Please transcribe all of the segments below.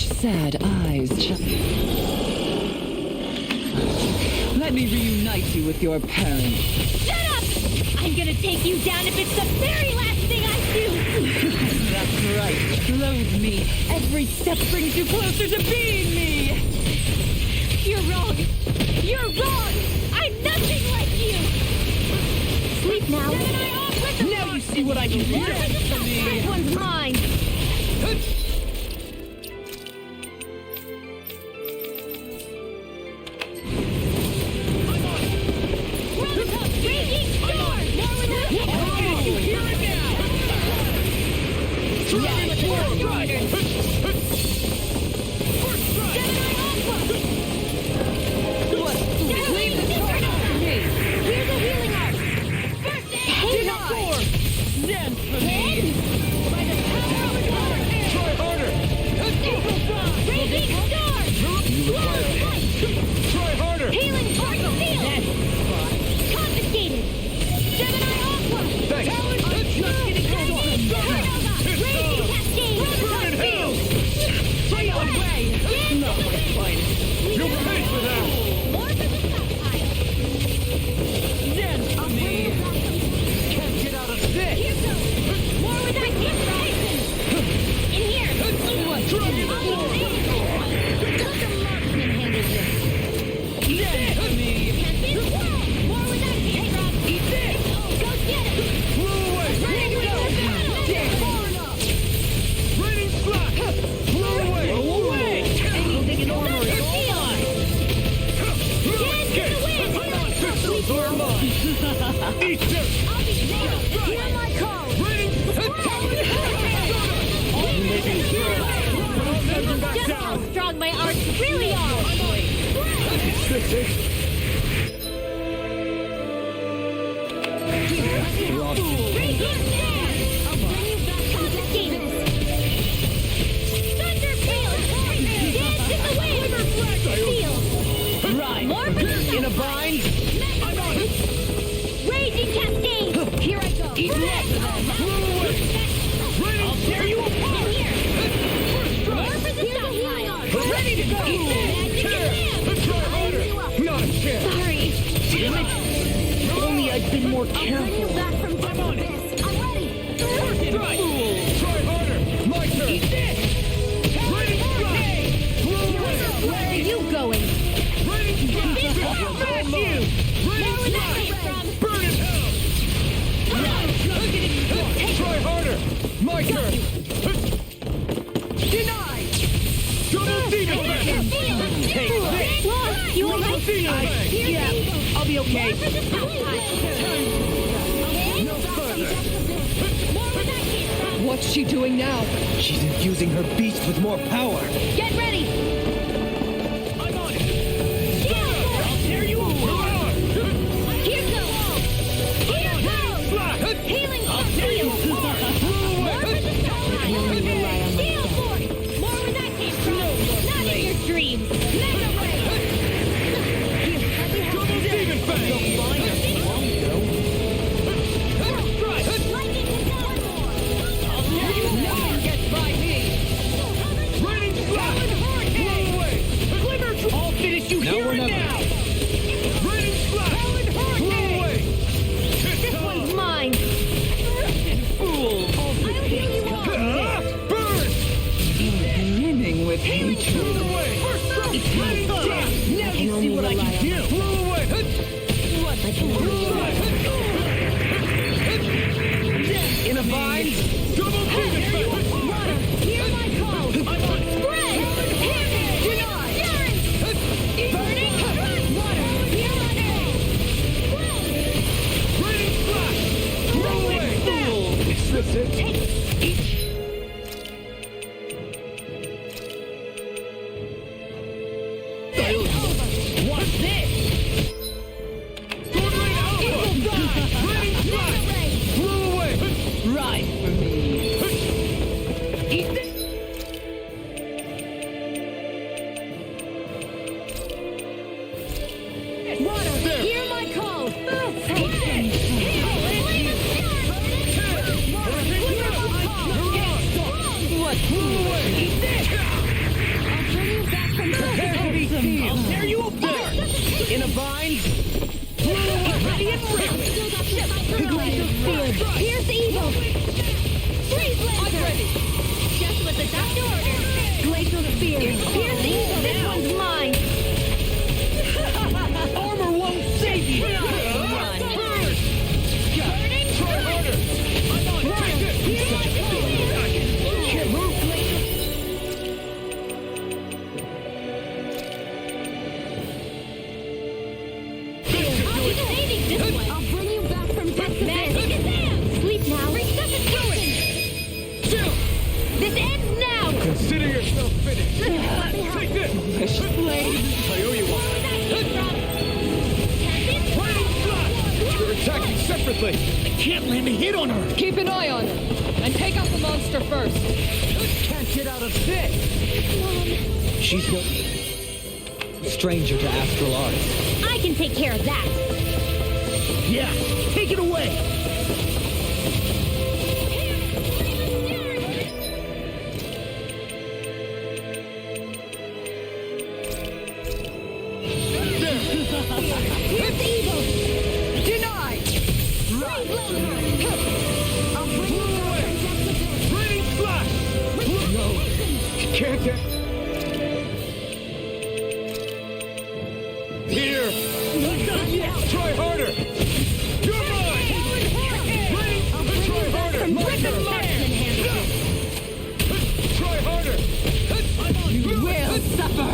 Such sad eyes. Let me reunite you with your parents. Shut up! I'm gonna take you down if it's the very last thing I do! That's right. Loathe me. Every step brings you closer to being me. You're wrong! You're wrong! I'm nothing like you! Sleep now. Now you see what I can do. This one's mine! Raging storm! Here and now! Here's a healing arc! First aid! Stand for me! By the power of water! Try harder! Raging storm! Blow light! Try harder! Healing arc field! Confiscated! Gemini Aqua! Thanks! Raging cascade! Burn in hell! Stay away! Not my finest! You'll pay for that! More for the stockpile! Stand for me! Can't get out of this! Here goes! More with that gift Tyson! In here! Let the marksman handle this! Stand for me! More with that gift drop! Eat this! Go get it! Blow away! Ready to go! Raining slack! Blow away! Blow away! Anything in armor is all mine! Dance in the wind! Pistols are mine! Eat this! I'll be there! Hear my call! Raining I'll never back Just down! how strong my arts really are! It's this it! Raging Storm! I'll bring you back confiscated! Thunder Peal! Dance in the wind! Seal! Right! More for the In a bind? Raging Cascade! Here I go! Eat that! I'll tear you apart! Here! More for the stockpile! Ready to go! Magic in hand! Try harder! Not a chance! Sorry! Damn it! If only I'd been more careful. back from death abyss! I'm ready! Fool! Try harder! My turn! Eat this! Raining slack! Blow away! Where are you going? Raining slack! Smash you! Raining Where that slack! came from? Burn in hell! Try harder! My turn! Denied! Double demon fang! Take this! You all Double right? demon fang! Yeah, I'll be okay. For the stockpile! No further! More where that came from! What's she doing now? She's infusing her beast with more power. Get ready! I'm on it! I'll tear you apart! Here goes! Here goes! Slack! Healing seal! More for the stockpile! Shield force! More where that came from! Not in your dreams! Mega ray! Double demon fang! Lightning and downpour! No one gets by me! Raining slack! Blow away! I'll finish you here and now! Raining slack! Blow away! This one's mine! Fool! I'll heal you all! Burn! Brimming with hatred. Blow away! Raining slack! Now you see what I can do! Blow away! In a bind? Double demon fang! Water! Hear my call! I'm on it! Spread! Hear me! Fury! Burning! Water! Hear my call! Spread! Raining slack! Blow away! Fool! Is this it? What's this? Good rain alpha! Raining slack! Blow away! Right for me. Eat this. Water! Hear my call! What? Blow away! Eat this. Prepare to be sealed. I'll tear you apart! In a bind. Ready and ready! Glacial Spear. Here's the evil. Freeze laser. Just what the doctor ordered. Glacial Spear. Here's the evil. This one's mine. Armor won't save you! Run. Burning! Try harder! I'm on! Take it! Can't move! Saving this one. I'll bring you back from death to this. Sleep now. Resuscitation. This ends now. Consider yourself finished! Let me help. Take this! Blade. I owe you one! You're attacking separately! I can't land a hit on her! Keep an eye on her. And take out the monster first. Can't get out of this. She's no stranger to astral arts. I can take care of that. Yeah! Take it away! Here's the evil. Denied. Freeze laser. I'll bring you back from death to this. Burning slash! No! Can't get... Here! Try harder! You're mine! Try harder! Try harder! You will suffer.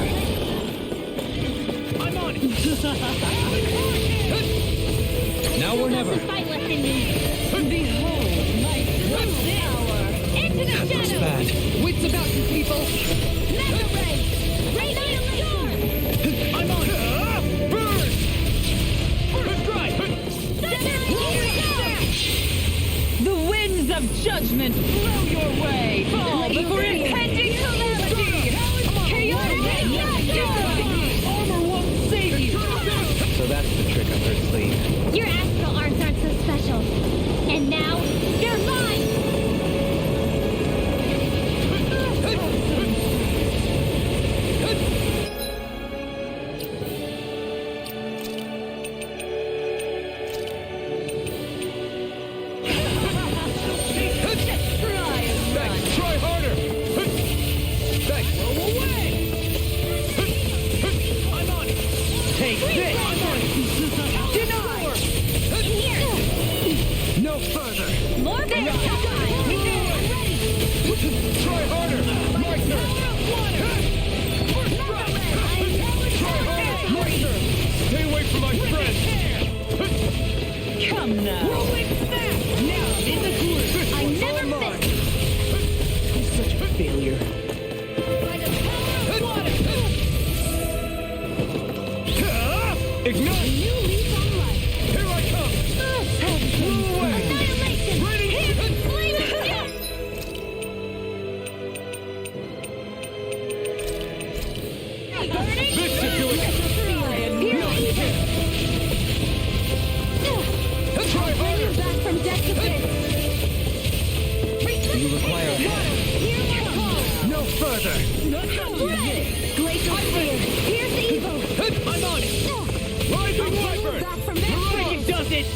I'm on it! Now or never. Fight left in me. Behold my power. Into the That looks shadows. bad. Wits about you, people. Mega ray. Rain storm. I'm on it! Burn! First try! The winds of judgment blow your way. Fall before impending calamity. Chaotic armor won't save you. So that's the trick up her sleeve. Your astral arms aren't so special. And now, they're mine! Try harder! Thanks! Go away! I'm on it! Take this! I'm on it! Denied. Here! No further. More bear time! Try harder! My turn! Try harder! My turn! Stay away from my friend! Come now. Rolling snap! Now in the course! I never miss! Such a failure. By the power of water! Ignite! New leaf on life! Here I come! Blow away! Annihilation! Ready? Flame of death! Burning! This should do it! Here's evil! Try harder! Back from death to this! You require help. Hear my call! No further. Glacial Spear! Here's the evil! I'm on it! Rising Wyvern! Back from It does it!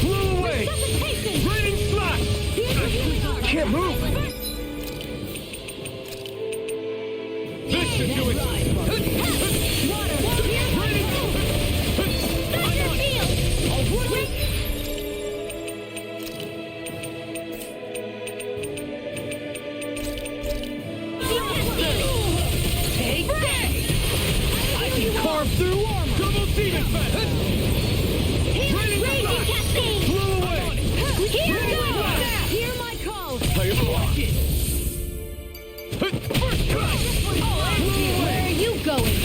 Blew away! Resuscitation! Raining slash! Here's the healing arm! Can't move! This should do it! Water! Here's my call! Thunder field! Take that! I can carve through armor! Double demon fest! Raining slash! Cascade! Blew away! Here Raining goes! slash! Hear my call! Play it block it! First try! Where are you going?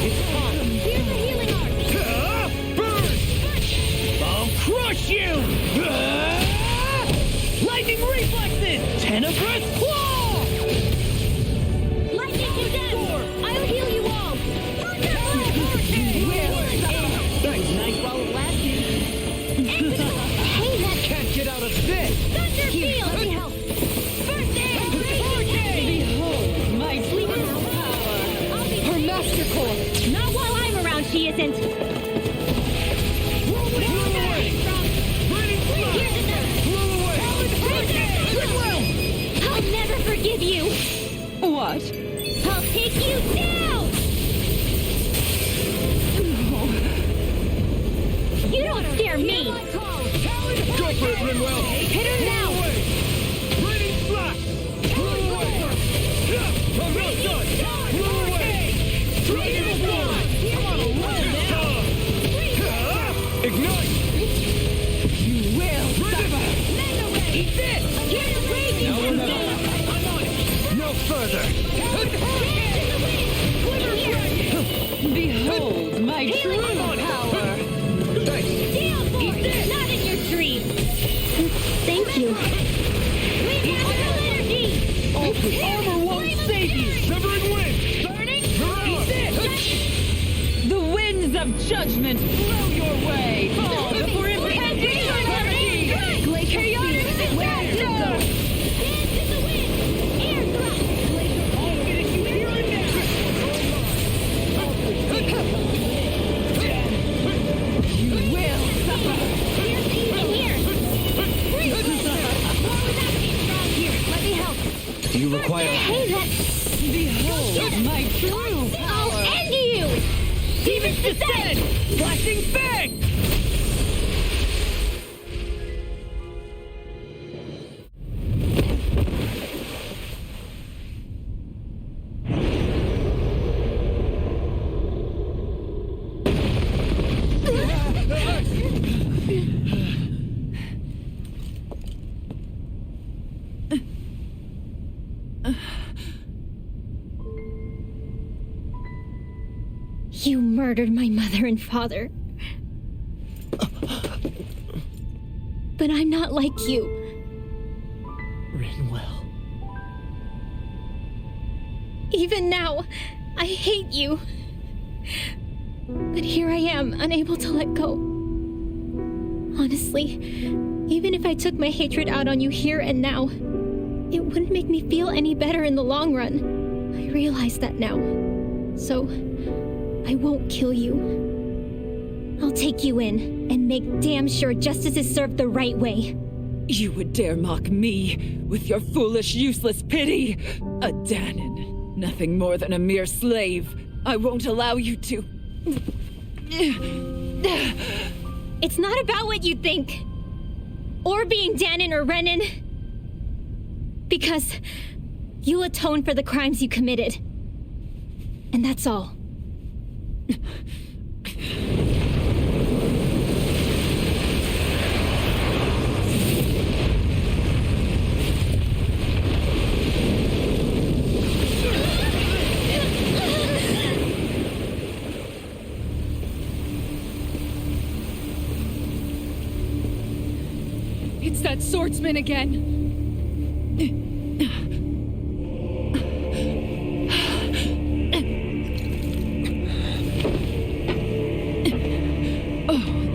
It's on! Here's the healing arm! Burn! I'll crush you! Lightning reflexes! Tenebrous claw! Lightning condemned! I'll heal you all! Thanks. Nice while it lasted. Hey, that Can't get out of this. thunder field! Let me help! First aid! Behold give you! What? I'll take you down! You don't scare me! Go for it, Rinwell! Hit her now! Ready, flat! Pull away! I'm not done! Pull away! Dragon Blood! Come on, ignite! You will suffer! Eat this! Now we're not. I'm on it! No further! Behold my true power! Thanks! Eat this! Not in your dreams! Thank you. Armor won't save you! Severing wind! Burning? Eat this! The winds of judgment blow your way! Fall before impending calamity! Chaotic disaster! You will suffer! Let me help. Do you require... Hey, that... Behold my true I'll power! end you! Demon's Descent! Flashing fang! You murdered my mother and father. But I'm not like you. Rinwell. Even now, I hate you. But here I am, unable to let go. Honestly, even if I took my hatred out on you here and now, it wouldn't make me feel any better in the long run. I realize that now. So, I won't kill you. I'll take you in and make damn sure justice is served the right way. You would dare mock me with your foolish, useless pity? A Dahnan, nothing more than a mere slave. I won't allow you to... It's not about what you think. Or being Dahnan or Renan. Because you'll atone for the crimes you committed. And that's all. It's that swordsman again.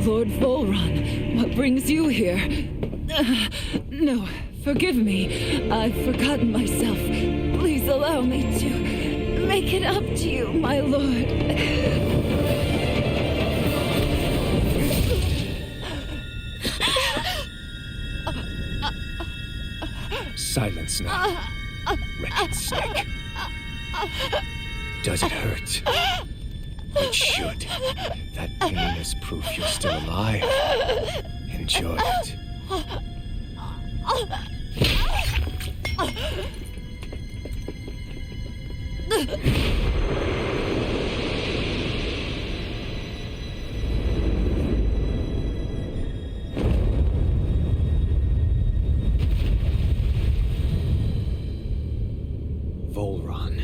Lord Volron, what brings you here? No, forgive me. I've forgotten myself. Please allow me to make it up to you, my lord. Silence now, wretched snake. Does it hurt? It should. That pain is proof you're still alive. Enjoy it. Volron.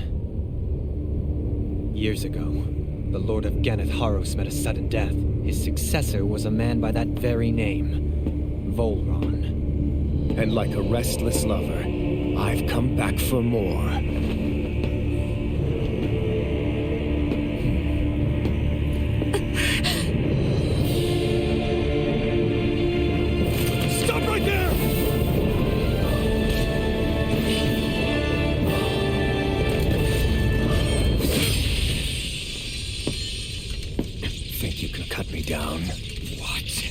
Years ago, the Lord of Ganeth Haros met a sudden death. His successor was a man by that very name, Volron. And like a restless lover, I've come back for more. Stop right there! Think you can cut me down? What?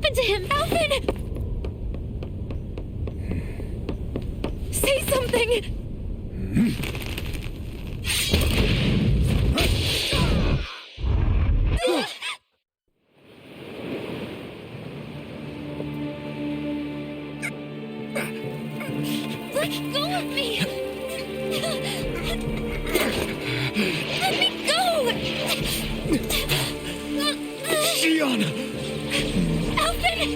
happened to him? Alvin! Say something! Let go of me! Let me go! Gianna! Alvin!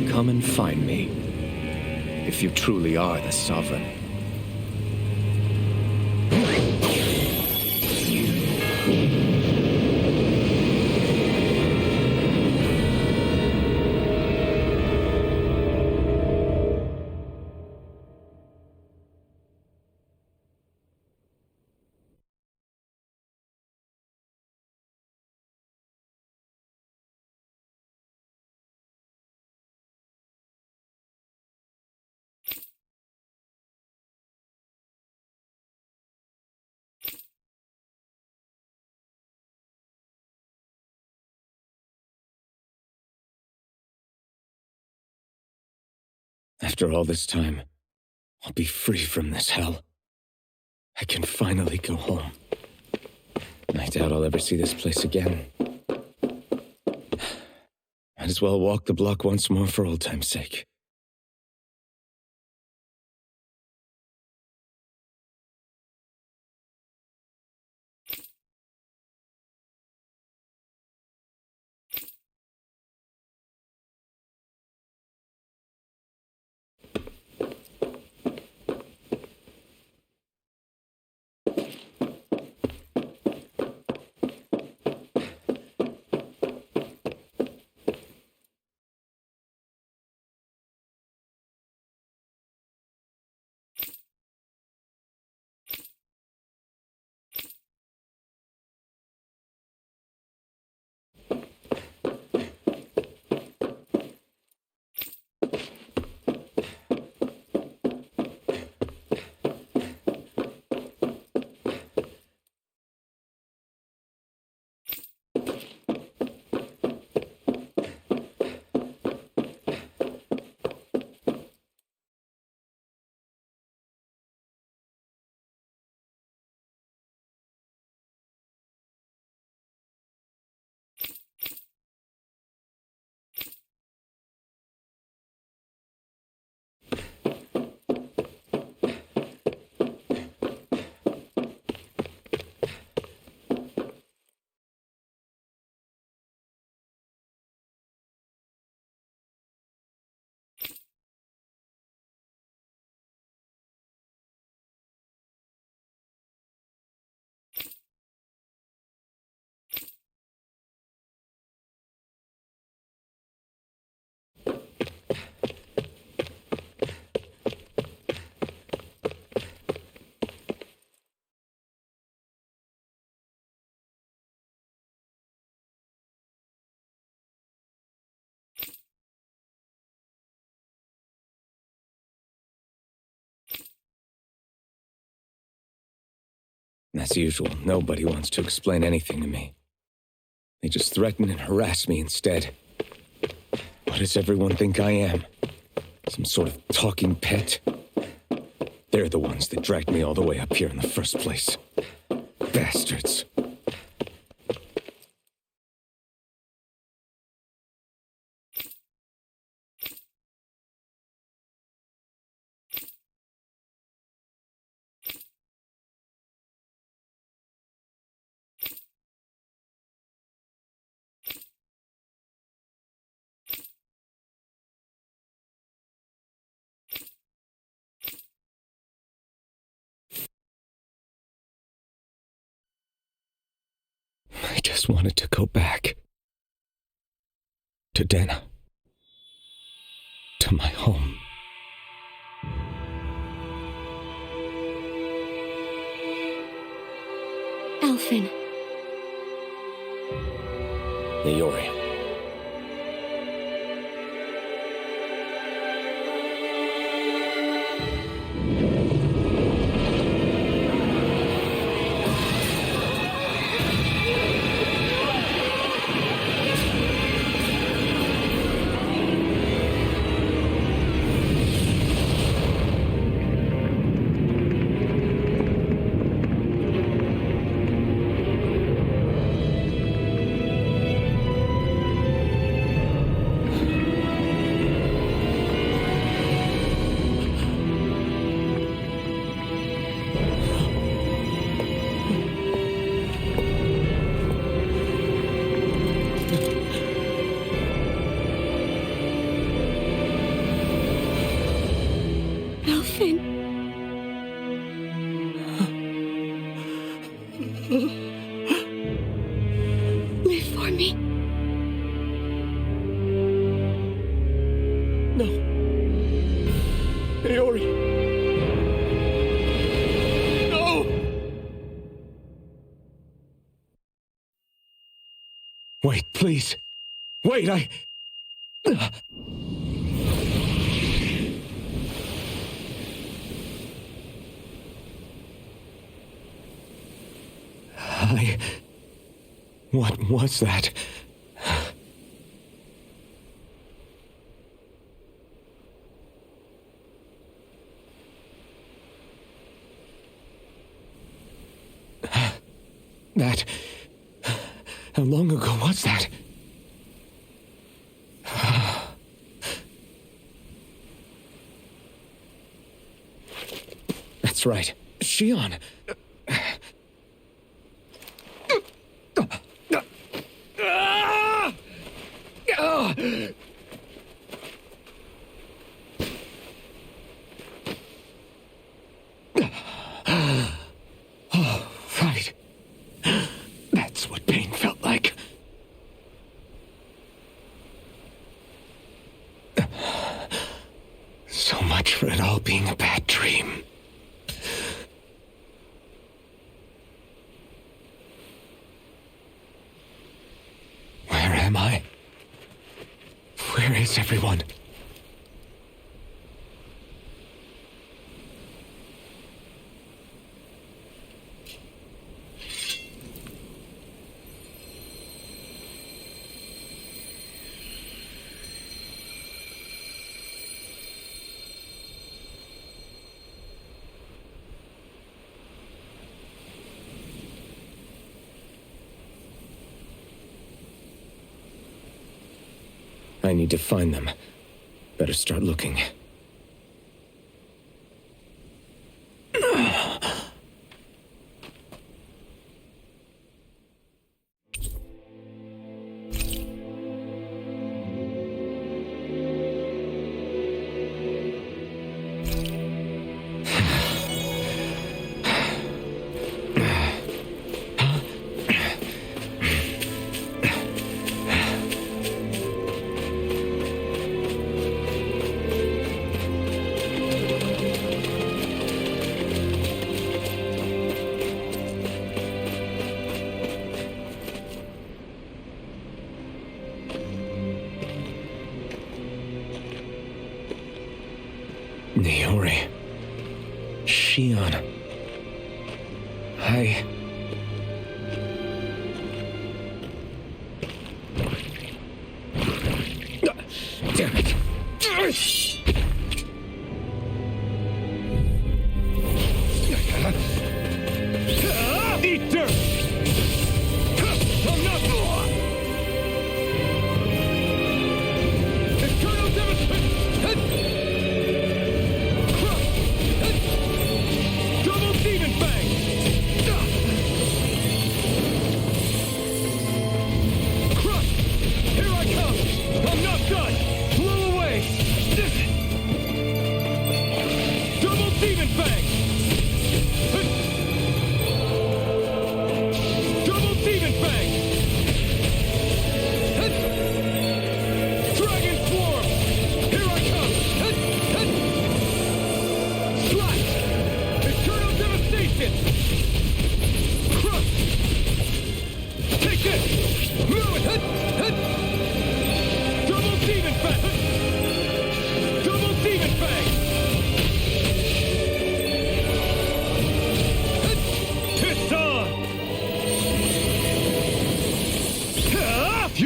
Come and find me, if you truly are the Sovereign. After all this time, I'll be free from this hell. I can finally go home. I doubt I'll ever see this place again. Might as well walk the block once more for old time's sake. As usual, nobody wants to explain anything to me. They just threaten and harass me instead. What does everyone think I am? Some sort of talking pet? They're the ones that dragged me all the way up here in the first place. Bastards. I just wanted to go back. To Dahna. To my home. Alphen. Niori. Live for me. No. Niori. No! Wait, please. Wait, I... What was that? That... How long ago was that? That's right. Shion. Oh, right. That's what pain felt like. So much for it all being a bad dream. Where am I? Where is everyone? I need to find them. Better start looking. Niori. Shion. Damn it. Eat dirt! Eternal devastation! Double demon fang!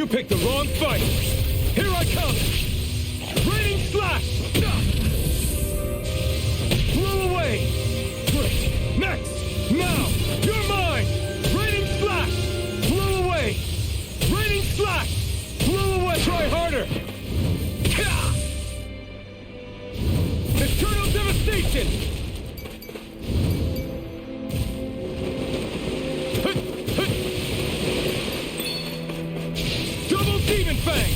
You picked the wrong fight! Here I come! Raining slash! Blow away! Great! Next! Now! You're mine! Raining slash! Blow away! Raining slash! Blow away! Try harder! Eternal devastation! Double demon fang!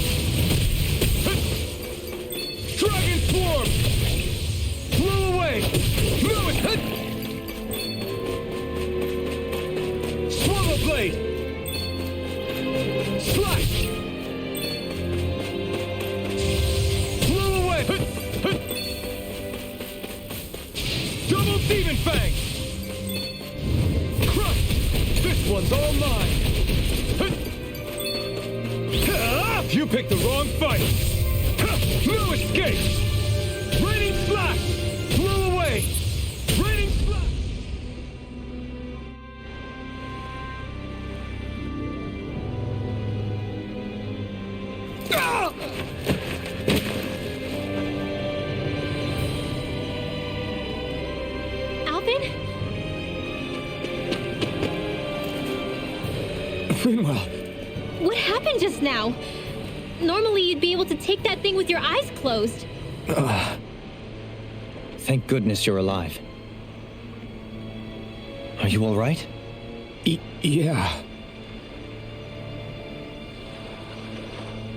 Dragon swarm! Blow away! No, Swallow blade! Slash! Blow away! Double demon fang! Crush! This one's all mine! You picked the wrong fight! No escape! Raining slash! Blow away! Raining slash! Alvin? Finwell! What happened just now? Normally you'd be able to take that thing with your eyes closed. Thank goodness you're alive. Are you all right? Yeah.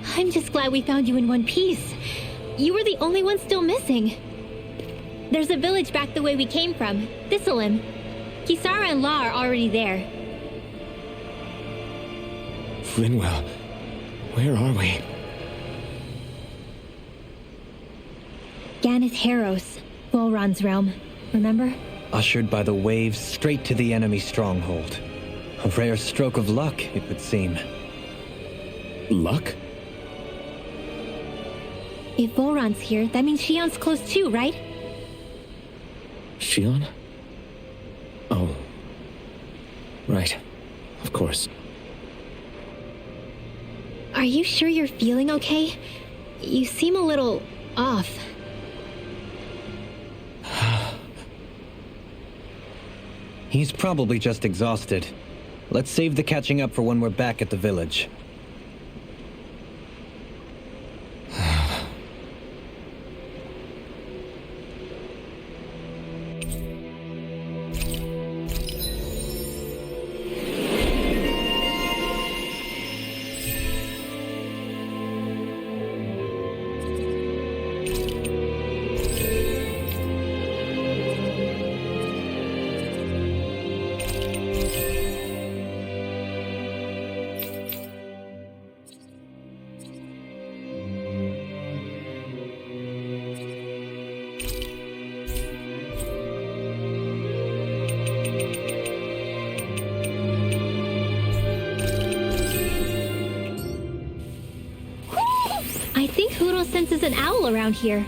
I'm just glad we found you in one piece. You were the only one still missing. There's a village back the way we came from, Thistleim. Kisara and La are already there. Finwell, where are we? Ganeth Haros, Volron's realm, remember? Ushered by the waves straight to the enemy stronghold. A rare stroke of luck, it would seem. Luck? If Volron's here, that means Shion's close too, right? Shion? Oh. Right. Of course. Are you sure you're feeling okay? You seem a little off. He's probably just exhausted. Let's save the catching up for when we're back at the village. I think Hoodle senses an owl around here.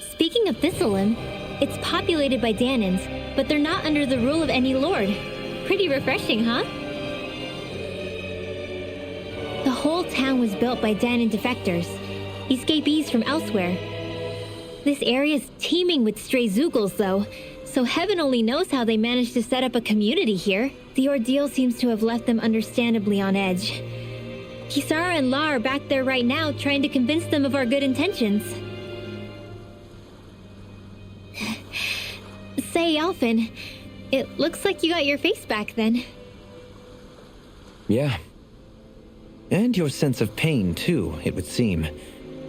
Speaking of Thistleim, it's populated by Dahnans, but they're not under the rule of any lord. Pretty refreshing, huh? The whole town was built by Dahnan defectors, escapees from elsewhere. This area's teeming with stray Zoogles, though, so heaven only knows how they managed to set up a community here. The ordeal seems to have left them understandably on edge. Kisara and La are back there right now trying to convince them of our good intentions. say, Alphen, it looks like you got your face back then. Yeah. And your sense of pain, too, it would seem.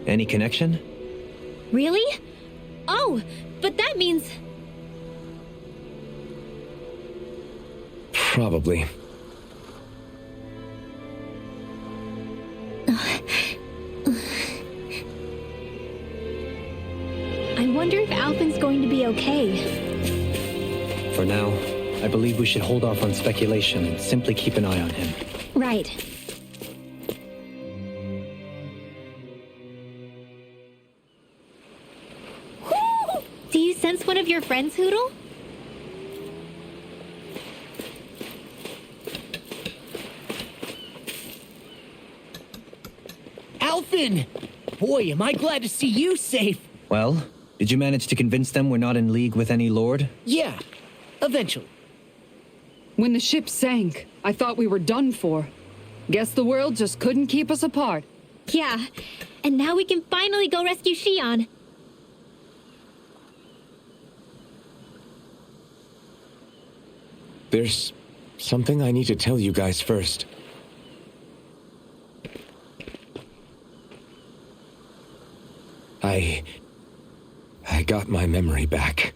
Any connection? Really? Oh, but that means... Probably. I wonder if Alphen's going to be okay. For now, I believe we should hold off on speculation and simply keep an eye on him. Right. Woo! Do you sense one of your friends, Hootle? Alphen! Boy, am I glad to see you safe. Well, did you manage to convince them we're not in league with any lord? Yeah, eventually. When the ship sank, I thought we were done for. Guess the world just couldn't keep us apart. Yeah, and now we can finally go rescue Shion. There's something I need to tell you guys first. I got my memory back.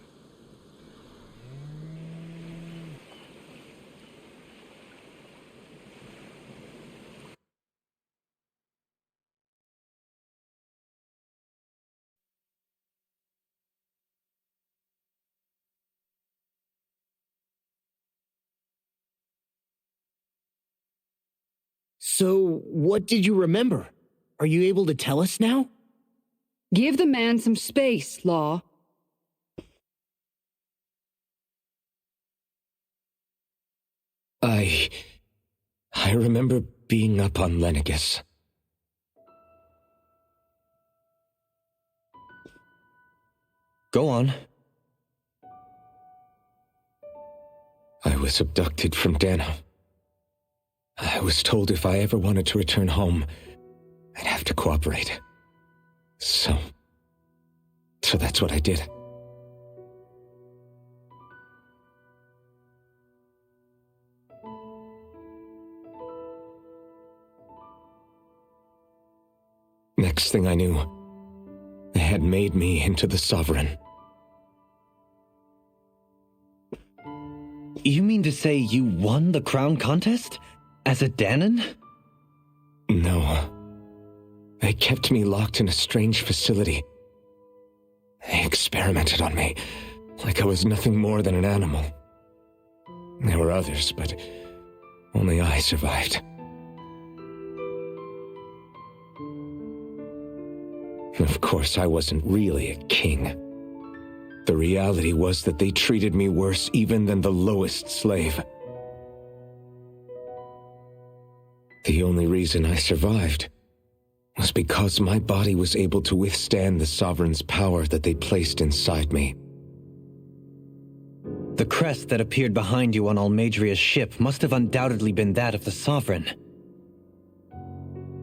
So, what did you remember? Are you able to tell us now? Give the man some space, Law. I remember being up on Lenegis. Go on. I was abducted from Dahna. I was told if I ever wanted to return home, I'd have to cooperate. So that's what I did. Next thing I knew, they had made me into the Sovereign. You mean to say you won the crown contest? As a Dahnan? No. They kept me locked in a strange facility. They experimented on me, like I was nothing more than an animal. There were others, but only I survived. Of course, I wasn't really a king. The reality was that they treated me worse even than the lowest slave. The only reason I survived was because my body was able to withstand the Sovereign's power that they placed inside me. The crest that appeared behind you on Almeidrea's ship must have undoubtedly been that of the Sovereign.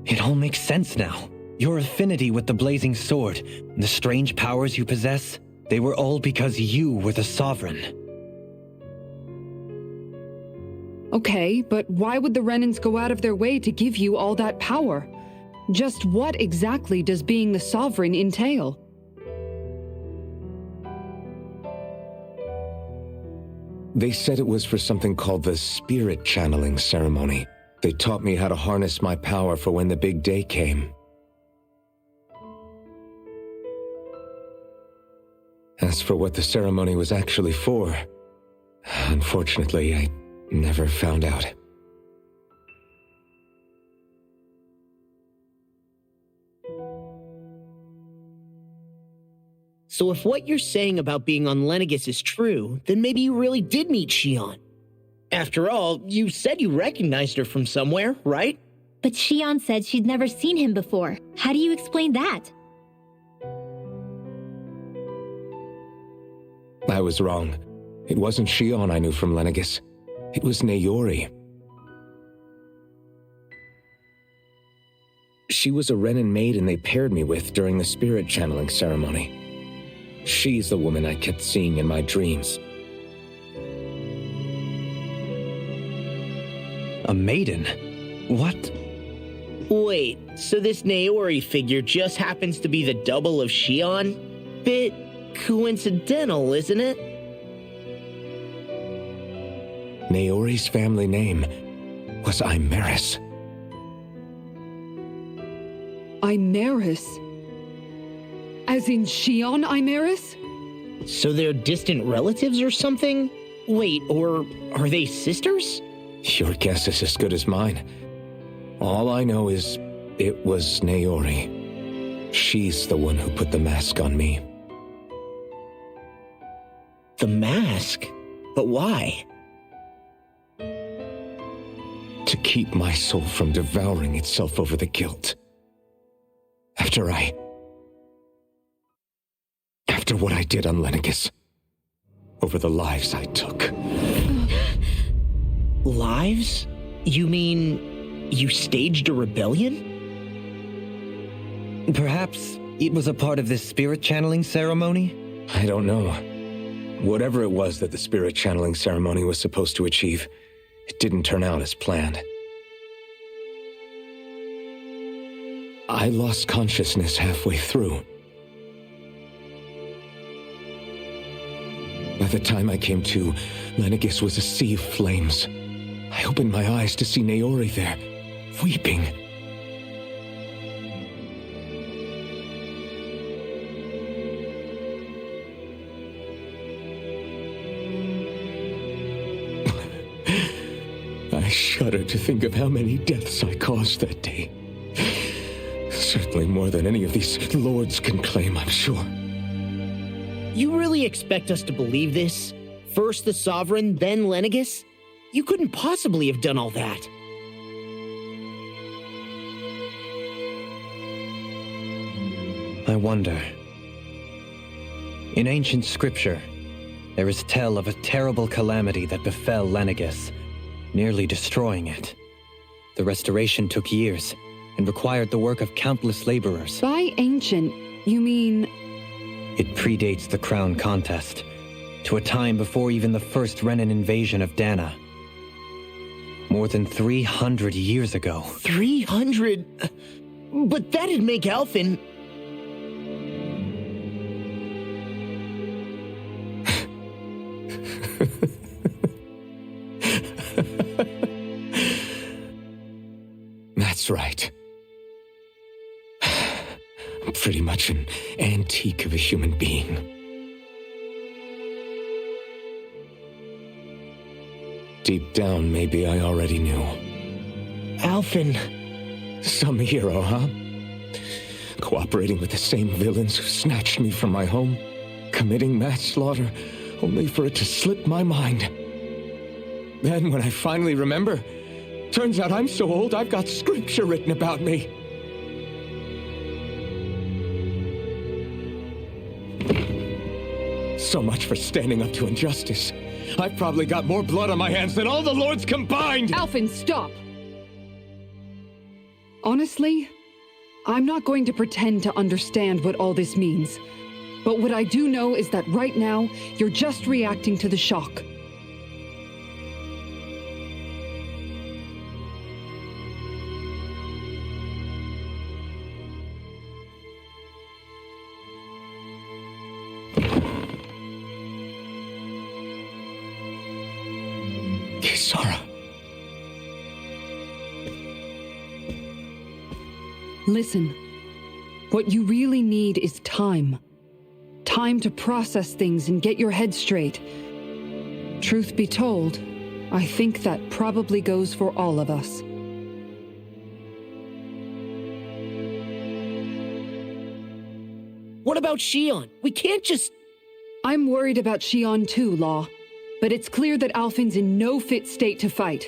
It all makes sense now. Your affinity with the blazing sword, the strange powers you possess, they were all because you were the Sovereign. Okay, but why would the Renans go out of their way to give you all that power? Just what exactly does being the Sovereign entail? They said it was for something called the spirit channeling ceremony. They taught me how to harness my power for when the big day came. As for what the ceremony was actually for, unfortunately, I never found out. So if what you're saying about being on Lenegis is true, then maybe you really did meet Shion. After all, you said you recognized her from somewhere, right? But Shion said she'd never seen him before. How do you explain that? I was wrong. It wasn't Shion I knew from Lenegis. It was Naori. She was a Renan maiden they paired me with during the spirit channeling ceremony. She's the woman I kept seeing in my dreams. A maiden? What? Wait, so this Naori figure just happens to be the double of Shion? Bit coincidental, isn't it? Naori's family name was Imeris. Imeris? As in Shion Imeris? So they're distant relatives or something? Wait, or are they sisters? Your guess is as good as mine. All I know is it was Naori. She's the one who put the mask on me. The mask? But why? To keep my soul from devouring itself over the guilt. After what I did on Lenegis. Over the lives I took. Lives? You mean you staged a rebellion? Perhaps it was a part of this spirit channeling ceremony? I don't know. Whatever it was that the spirit channeling ceremony was supposed to achieve, it didn't turn out as planned. I lost consciousness halfway through. By the time I came to, Lenegis was a sea of flames. I opened my eyes to see Naori there, weeping. I shudder to think of how many deaths I caused that day. Certainly more than any of these lords can claim, I'm sure. You really expect us to believe this? First the Sovereign, then Lenegis? You couldn't possibly have done all that. I wonder. In ancient scripture, there is tell of a terrible calamity that befell Lenegis, nearly destroying it. The restoration took years and required the work of countless laborers. By ancient, you mean... It predates the crown contest, to a time before even the first Renan invasion of Dahna. More than 300 years ago. 300? But that'd make Alphen... That's right. I'm pretty much an antique of a human being. Deep down, maybe I already knew. Alphen... Some hero, huh? Cooperating with the same villains who snatched me from my home, committing mass slaughter, only for it to slip my mind. Then, when I finally remember, turns out I'm so old I've got scripture written about me. So much for standing up to injustice. I've probably got more blood on my hands than all the lords combined! Alphen, stop! Honestly, I'm not going to pretend to understand what all this means. But what I do know is that right now, you're just reacting to the shock. Kisara. Listen, what you really need is time. Time to process things and get your head straight. Truth be told, I think that probably goes for all of us. What about Shion? We can't just... I'm worried about Shion too, Law. But it's clear that Alphen's in no fit state to fight.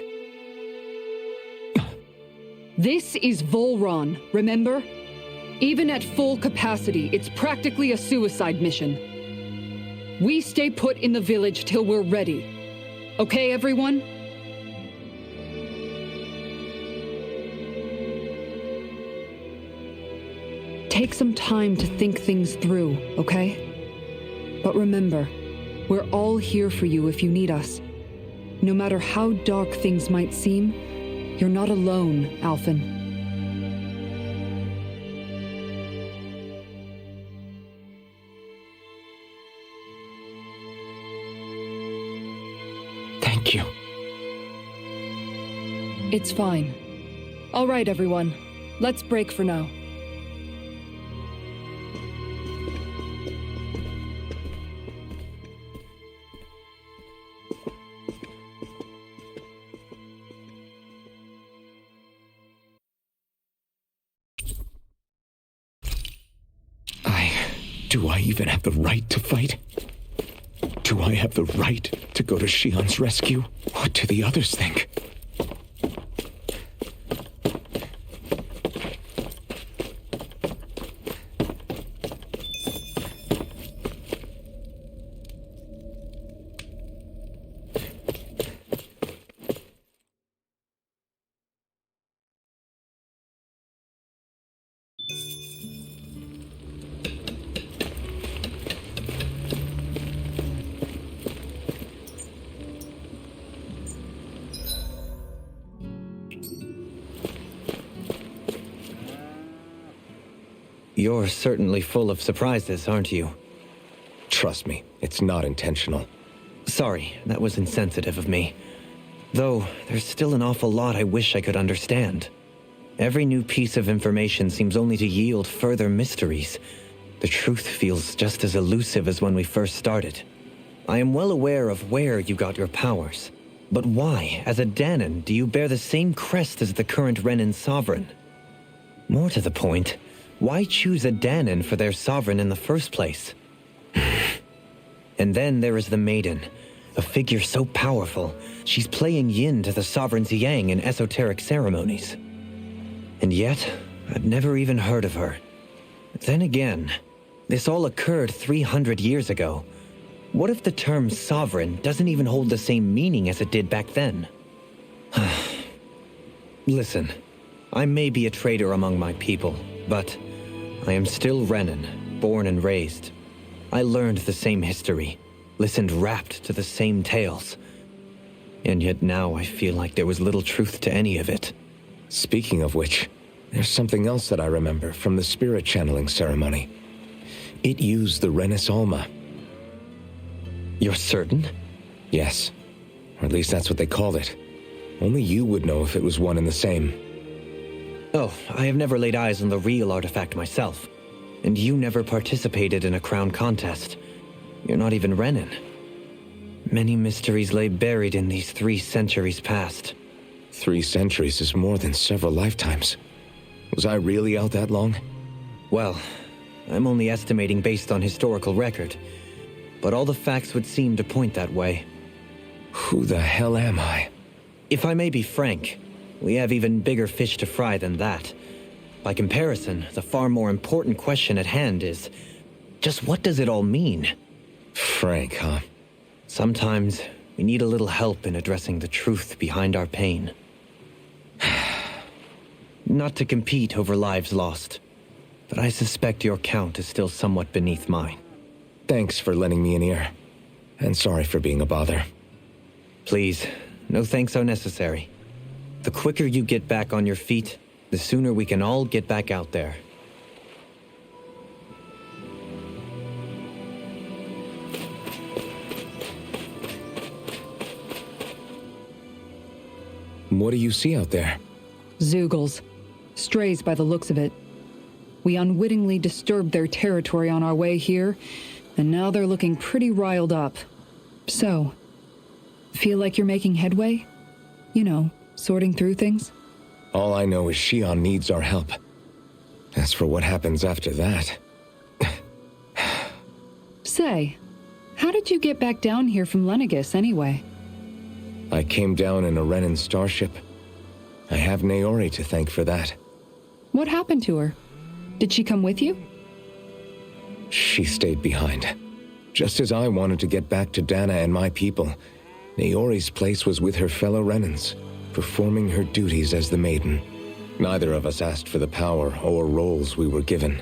This is Volron, remember? Even at full capacity, it's practically a suicide mission. We stay put in the village till we're ready. Okay, everyone? Take some time to think things through, okay? But remember, we're all here for you if you need us. No matter how dark things might seem, You're not alone, Alphen. Thank you. It's fine. All right, everyone. Let's break for now. Do I even have the right to fight? Do I have the right to go to Shion's rescue? What do the others think? You're certainly full of surprises, aren't you? Trust me, it's not intentional. Sorry, that was insensitive of me. Though, there's still an awful lot I wish I could understand. Every new piece of information seems only to yield further mysteries. The truth feels just as elusive as when we first started. I am well aware of where you got your powers. But why, as a Dahnan, do you bear the same crest as the current Renan sovereign? More to the point, why choose a Dahnan for their sovereign in the first place? And then there is the Maiden, a figure so powerful, she's playing yin to the sovereign's yang in esoteric ceremonies. And yet, I've never even heard of her. Then again, this all occurred 300 years ago. What if the term sovereign doesn't even hold the same meaning as it did back then? Listen, I may be a traitor among my people, but I am still Renan, born and raised. I learned the same history, listened rapt to the same tales. And yet now I feel like there was little truth to any of it. Speaking of which, there's something else that I remember from the spirit channeling ceremony. It used the Renis Alma. You're certain? Yes, or at least that's what they called it. Only you would know if it was one and the same. Oh, I have never laid eyes on the real artifact myself. And you never participated in a crown contest. You're not even Renan. Many mysteries lay buried in these 3 centuries past. 3 centuries is more than several lifetimes. Was I really out that long? Well, I'm only estimating based on historical record. But all the facts would seem to point that way. Who the hell am I? If I may be frank, we have even bigger fish to fry than that. By comparison, the far more important question at hand is, just what does it all mean? Frank, huh? Sometimes we need a little help in addressing the truth behind our pain. Not to compete over lives lost, but I suspect your count is still somewhat beneath mine. Thanks for lending me an ear, and sorry for being a bother. Please, no thanks are necessary. The quicker you get back on your feet, the sooner we can all get back out there. What do you see out there? Zeugles. Strays by the looks of it. We unwittingly disturbed their territory on our way here, and now they're looking pretty riled up. So, feel like you're making headway? You know, sorting through things? All I know is Shion needs our help. As for what happens after that... Say, how did you get back down here from Lenegis anyway? I came down in a Renan starship. I have Naori to thank for that. What happened to her? Did she come with you? She stayed behind. Just as I wanted to get back to Dahna and my people, Naori's place was with her fellow Renans, performing her duties as the Maiden. Neither of us asked for the power or roles we were given.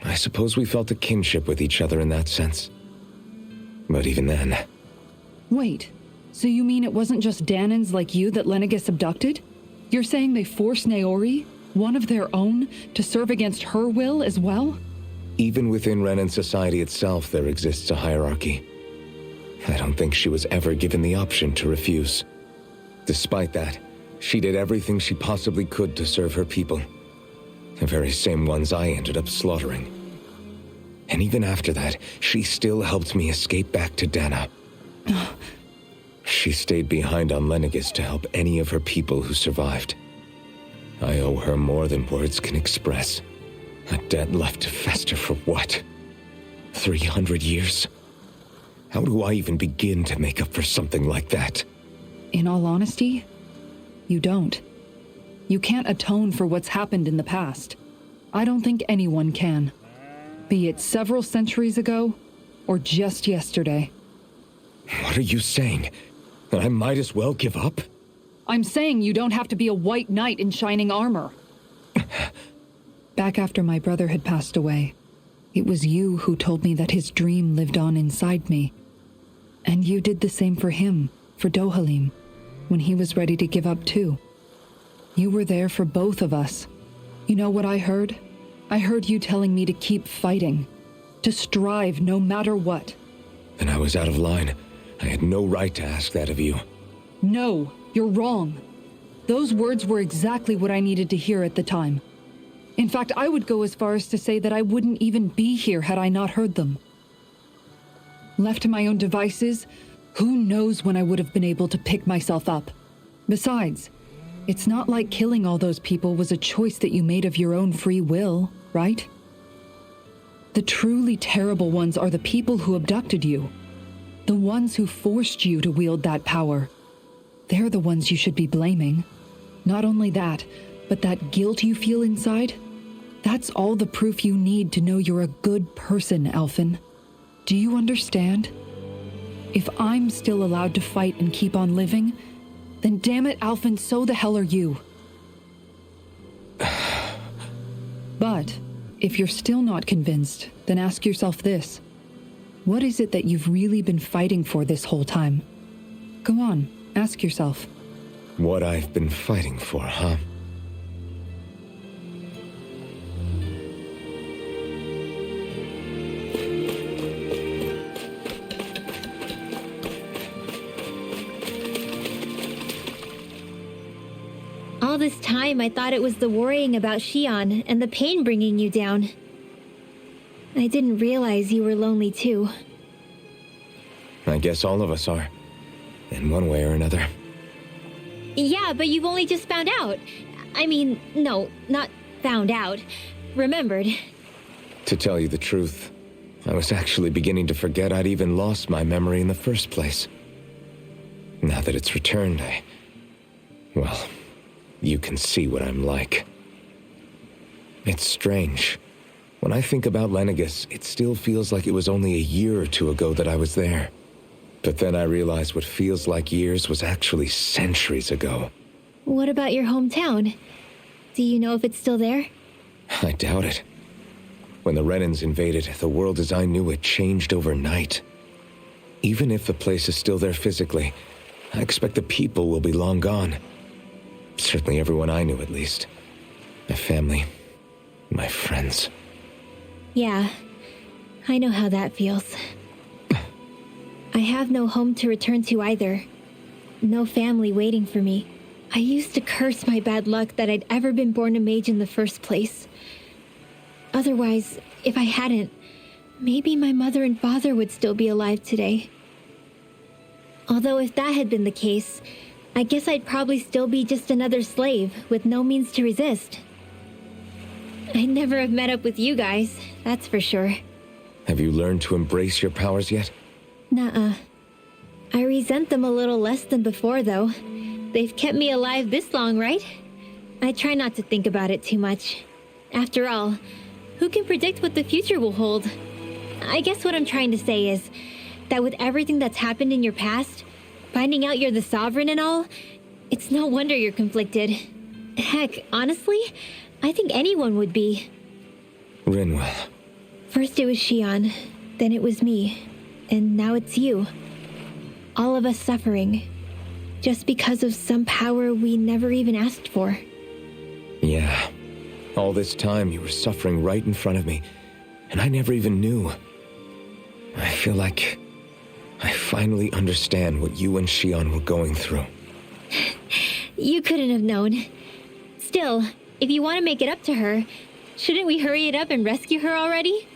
I suppose we felt a kinship with each other in that sense. But even then... Wait, so you mean it wasn't just Dahnans like you that Lenegis abducted? You're saying they forced Naori, one of their own, to serve against her will as well? Even within Renan society itself, there exists a hierarchy. I don't think she was ever given the option to refuse. Despite that, she did everything she possibly could to serve her people. The very same ones I ended up slaughtering. And even after that, she still helped me escape back to Dahna. She stayed behind on Lenegis to help any of her people who survived. I owe her more than words can express. A debt left to fester for what? 300 years? How do I even begin to make up for something like that? In all honesty, you don't. You can't atone for what's happened in the past. I don't think anyone can. Be it several centuries ago, or just yesterday. What are you saying? That I might as well give up? I'm saying you don't have to be a white knight in shining armor. Back after my brother had passed away, it was you who told me that his dream lived on inside me. And you did the same for him, for Dohalim, when he was ready to give up too. You were there for both of us. You know what I heard? I heard you telling me to keep fighting, to strive no matter what. Then I was out of line. I had no right to ask that of you. No, you're wrong. Those words were exactly what I needed to hear at the time. In fact, I would go as far as to say that I wouldn't even be here had I not heard them. Left to my own devices, who knows when I would have been able to pick myself up. Besides, it's not like killing all those people was a choice that you made of your own free will, right? The truly terrible ones are the people who abducted you. The ones who forced you to wield that power. They're the ones you should be blaming. Not only that, but that guilt you feel inside, that's all the proof you need to know you're a good person, Alphen. Do you understand? If I'm still allowed to fight and keep on living, then damn it, Alphen, so the hell are you. But if you're still not convinced, then ask yourself this. What is it that you've really been fighting for this whole time? Go on, ask yourself. What I've been fighting for, huh? All this time, I thought it was the worrying about Shion and the pain bringing you down. I didn't realize you were lonely too. I guess all of us are. In one way or another. Yeah, but you've only just found out. I mean, no, not found out. Remembered. To tell you the truth, I was actually beginning to forget I'd even lost my memory in the first place. Now that it's returned, well, you can see what I'm like. It's strange. When I think about Lenegis, it still feels like it was only a year or two ago that I was there. But then I realized what feels like years was actually centuries ago. What about your hometown? Do you know if it's still there? I doubt it. When the Renans invaded, the world as I knew it changed overnight. Even if the place is still there physically, I expect the people will be long gone. Certainly everyone I knew, at least. My family, my friends. Yeah, I know how that feels. I have no home to return to either. No family waiting for me. I used to curse my bad luck that I'd ever been born a mage in the first place. Otherwise, if I hadn't, maybe my mother and father would still be alive today. Although if that had been the case, I guess I'd probably still be just another slave with no means to resist. I'd never have met up with you guys, that's for sure. Have you learned to embrace your powers yet? Nuh-uh. I resent them a little less than before, though. They've kept me alive this long, right? I try not to think about it too much. After all, who can predict what the future will hold? I guess what I'm trying to say is that with everything that's happened in your past, finding out you're the sovereign and all, it's no wonder you're conflicted. Heck, honestly, I think anyone would be. Rinwell. First it was Shion, then it was me, and now it's you. All of us suffering. just because of some power we never even asked for. Yeah. All this time you were suffering right in front of me, and I never even knew. I feel like I finally understand what you and Xion were going through. You couldn't have known. Still, if you want to make it up to her, shouldn't we hurry it up and rescue her already?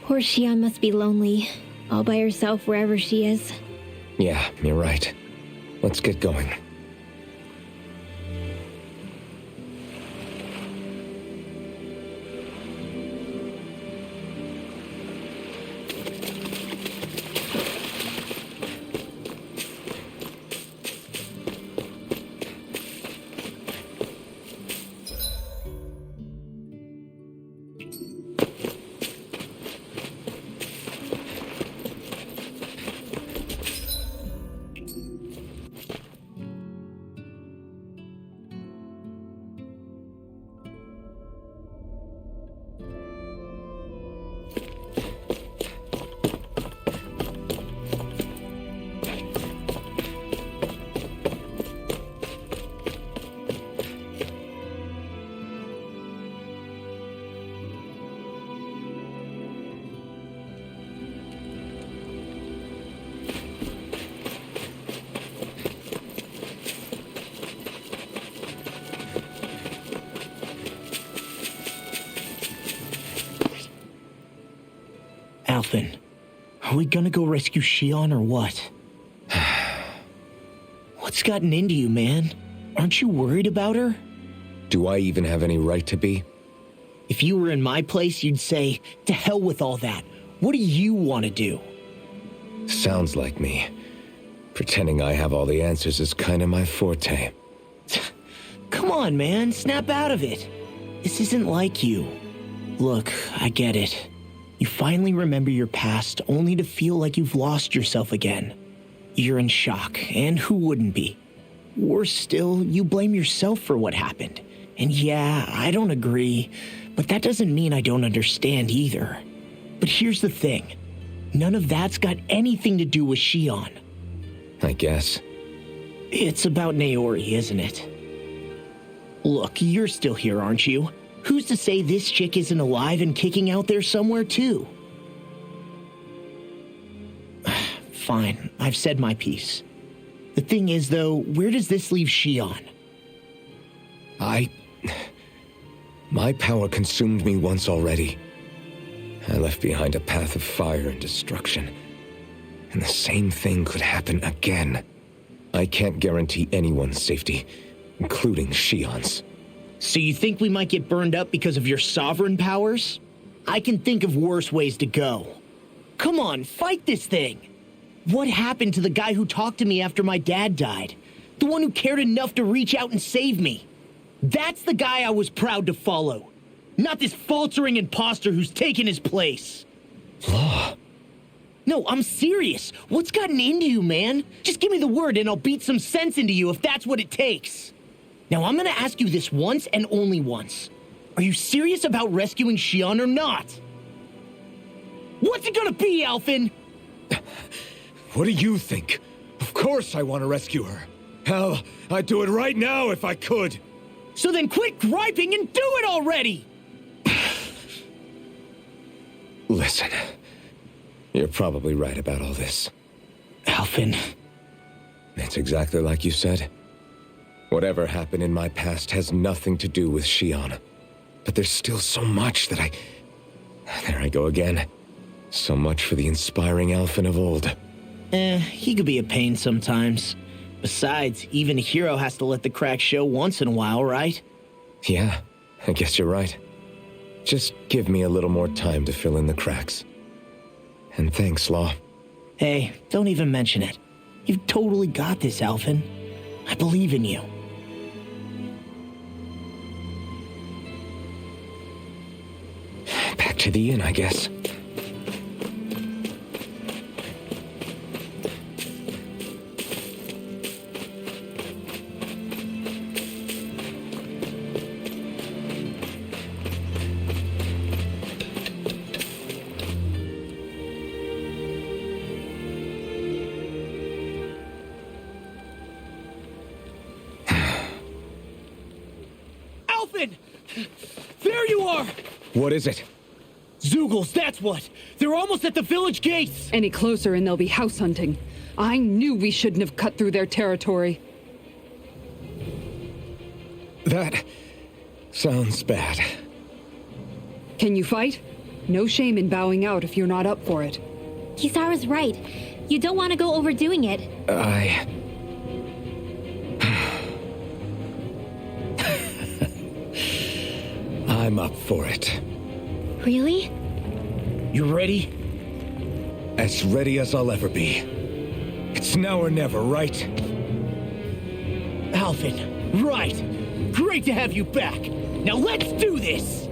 Poor Xion must be lonely, all by herself wherever she is. Yeah, you're right. Let's get going. Alphen, are we gonna go rescue Xion or what? What's gotten into you, man? Aren't you worried about her? Do I even have any right to be? If you were in my place, you'd say, to hell with all that. What do you want to do? Sounds like me. Pretending I have all the answers is kind of my forte. Come on, man, snap out of it. This isn't like you. Look, I get it. You finally remember your past only to feel like you've lost yourself again. You're in shock, and who wouldn't be? Worse still, you blame yourself for what happened. And yeah, I don't agree, but that doesn't mean I don't understand either. But here's the thing. None of that's got anything to do with Xion. I guess. It's about Naori, isn't it? Look, you're still here, aren't you? Who's to say this chick isn't alive and kicking out there somewhere, too? Fine, I've said my piece. The thing is, though, where does this leave Xion? My power consumed me once already. I left behind a path of fire and destruction. And the same thing could happen again. I can't guarantee anyone's safety, including Xion's. So you think we might get burned up because of your sovereign powers? I can think of worse ways to go. Come on, fight this thing! What happened to the guy who talked to me after my dad died? The one who cared enough to reach out and save me? That's the guy I was proud to follow. Not this faltering imposter who's taken his place. Law. No, I'm serious. What's gotten into you, man? Just give me the word and I'll beat some sense into you if that's what it takes. Now, I'm gonna ask you this once and only once. Are you serious about rescuing Xion or not? What's it gonna be, Alphen? What do you think? Of course I want to rescue her. Hell, I'd do it right now if I could. So then quit griping and do it already! Listen, you're probably right about all this. Alphen. It's exactly like you said. Whatever happened in my past has nothing to do with Xion. But there's still so much that There I go again. So much for the inspiring Alphen of old. He could be a pain sometimes. Besides, even a hero has to let the cracks show once in a while, right? Yeah, I guess you're right. Just give me a little more time to fill in the cracks. And thanks, Law. Hey, don't even mention it. You've totally got this, Alphen. I believe in you. Back to the inn, I guess. What is it? Zeugles, that's what! They're almost at the village gates! Any closer and they'll be house hunting. I knew we shouldn't have cut through their territory. That sounds bad. Can you fight? No shame in bowing out if you're not up for it. Kisara's right. You don't want to go overdoing it. I'm up for it. Really? You ready? As ready as I'll ever be. It's now or never, right? Alvin, right! Great to have you back! Now let's do this!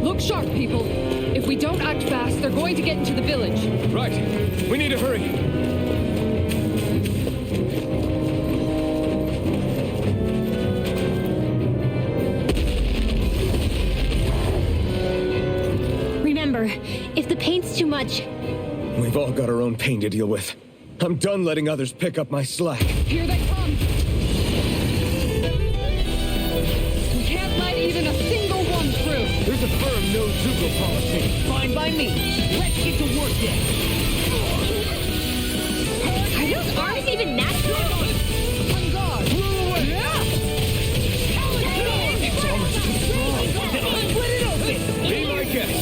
Look sharp, people. If we don't act fast, they're going to get into the village. Right. We need to hurry. Remember, if the pain's too much, We've all got our own pain to deal with. I'm done letting others pick up my slack. Here they come. We can't let even a single one through. There's a firm no Zuko policy. Fine by me. Let's get to work then. are those arms even natural? On guard. It's almost too strong. Split it open! Be my guest.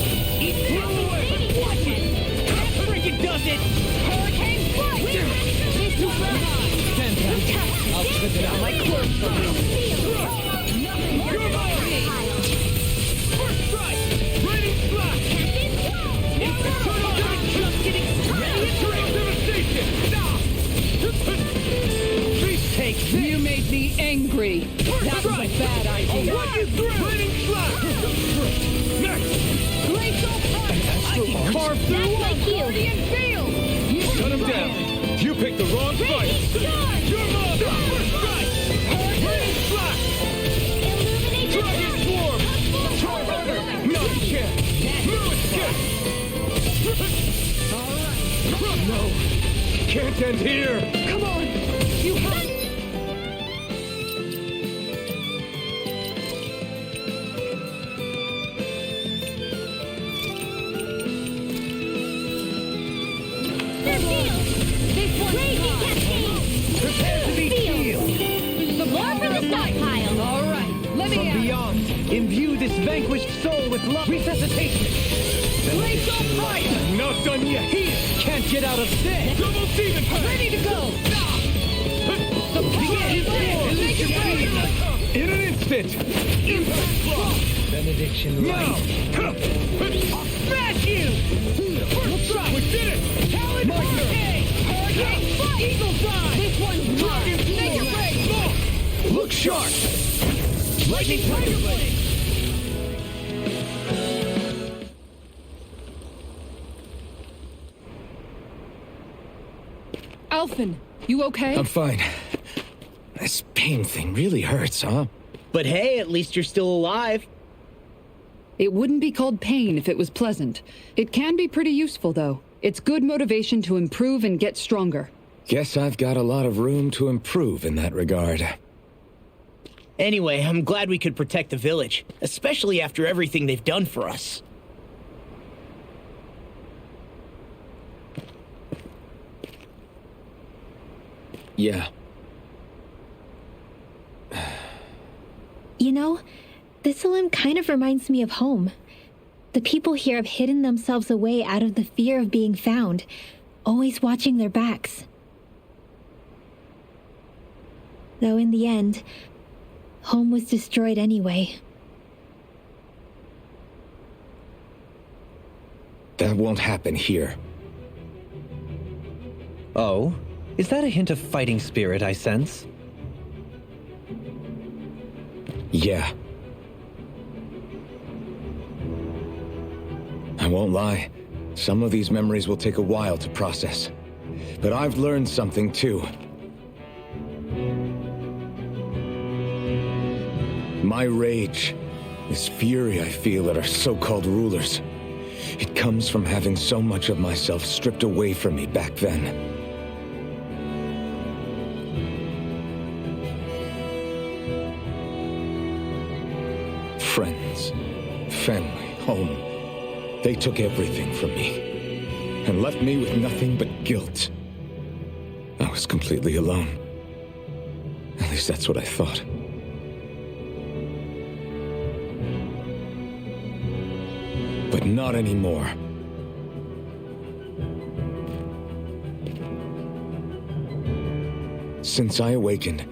Watch it! That freaking does it! Hurricane strike! Stand down. I'll slip it out my clothes for you. First strike! Raining slash! It's the turtle gun just getting ready to Devastation! Please take this! You made me angry. That was a bad idea. What you through? Raining slash! Next! Glacial punch! Carve through! That's like you. Guardian field! Shut him down! You picked the wrong fight! Your mom! First strike! Raining slash! Dragon swarm! Try harder! Not a chance! Move escape! No! Can't end here! Come on! You have... This one's Prepare to be healed! more for the stockpile. All right, let me From out. beyond, imbue this vanquished soul with love. Resuscitation! Glacial fire! Not done yet! He can't get out of this! Double demon pack! Ready to go! Make it ready! In an instant! Impact block! Benediction Now! Smash you! First strike! We did it! Talon Hurricane! Hurricane strike! Eagle Fly! This one's mine! Make it break! Look sharp! Lightning Tiger Blade! Alphen, you okay? I'm fine. This pain thing really hurts, huh? But hey, at least you're still alive. It wouldn't be called pain if it was pleasant. It can be pretty useful, though. It's good motivation to improve and get stronger. Guess I've got a lot of room to improve in that regard. Anyway, I'm glad we could protect the village, especially after everything they've done for us. Yeah. You know, this limb kind of reminds me of home. The people here have hidden themselves away out of the fear of being found, always watching their backs. Though in the end, home was destroyed anyway. That won't happen here. Oh? Is that a hint of fighting spirit I sense? Yeah. I won't lie. Some of these memories will take a while to process. But I've learned something too. My rage, this fury I feel at our so-called rulers, it comes from having so much of myself stripped away from me back then. Friends, family, home, they took everything from me and left me with nothing but guilt. I was completely alone. At least that's what I thought. But not anymore. Since I awakened,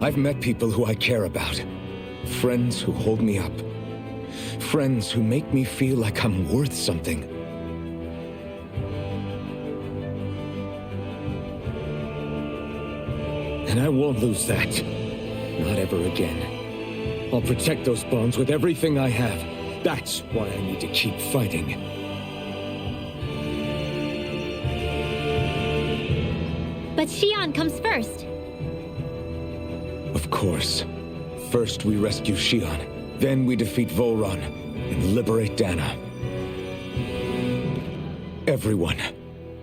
I've met people who I care about. Friends who hold me up. Friends who make me feel like I'm worth something. And I won't lose that. Not ever again. I'll protect those bonds with everything I have. That's why I need to keep fighting. But Xion comes first. Of course. First we rescue Xion, then we defeat Volron and liberate Dahna. Everyone,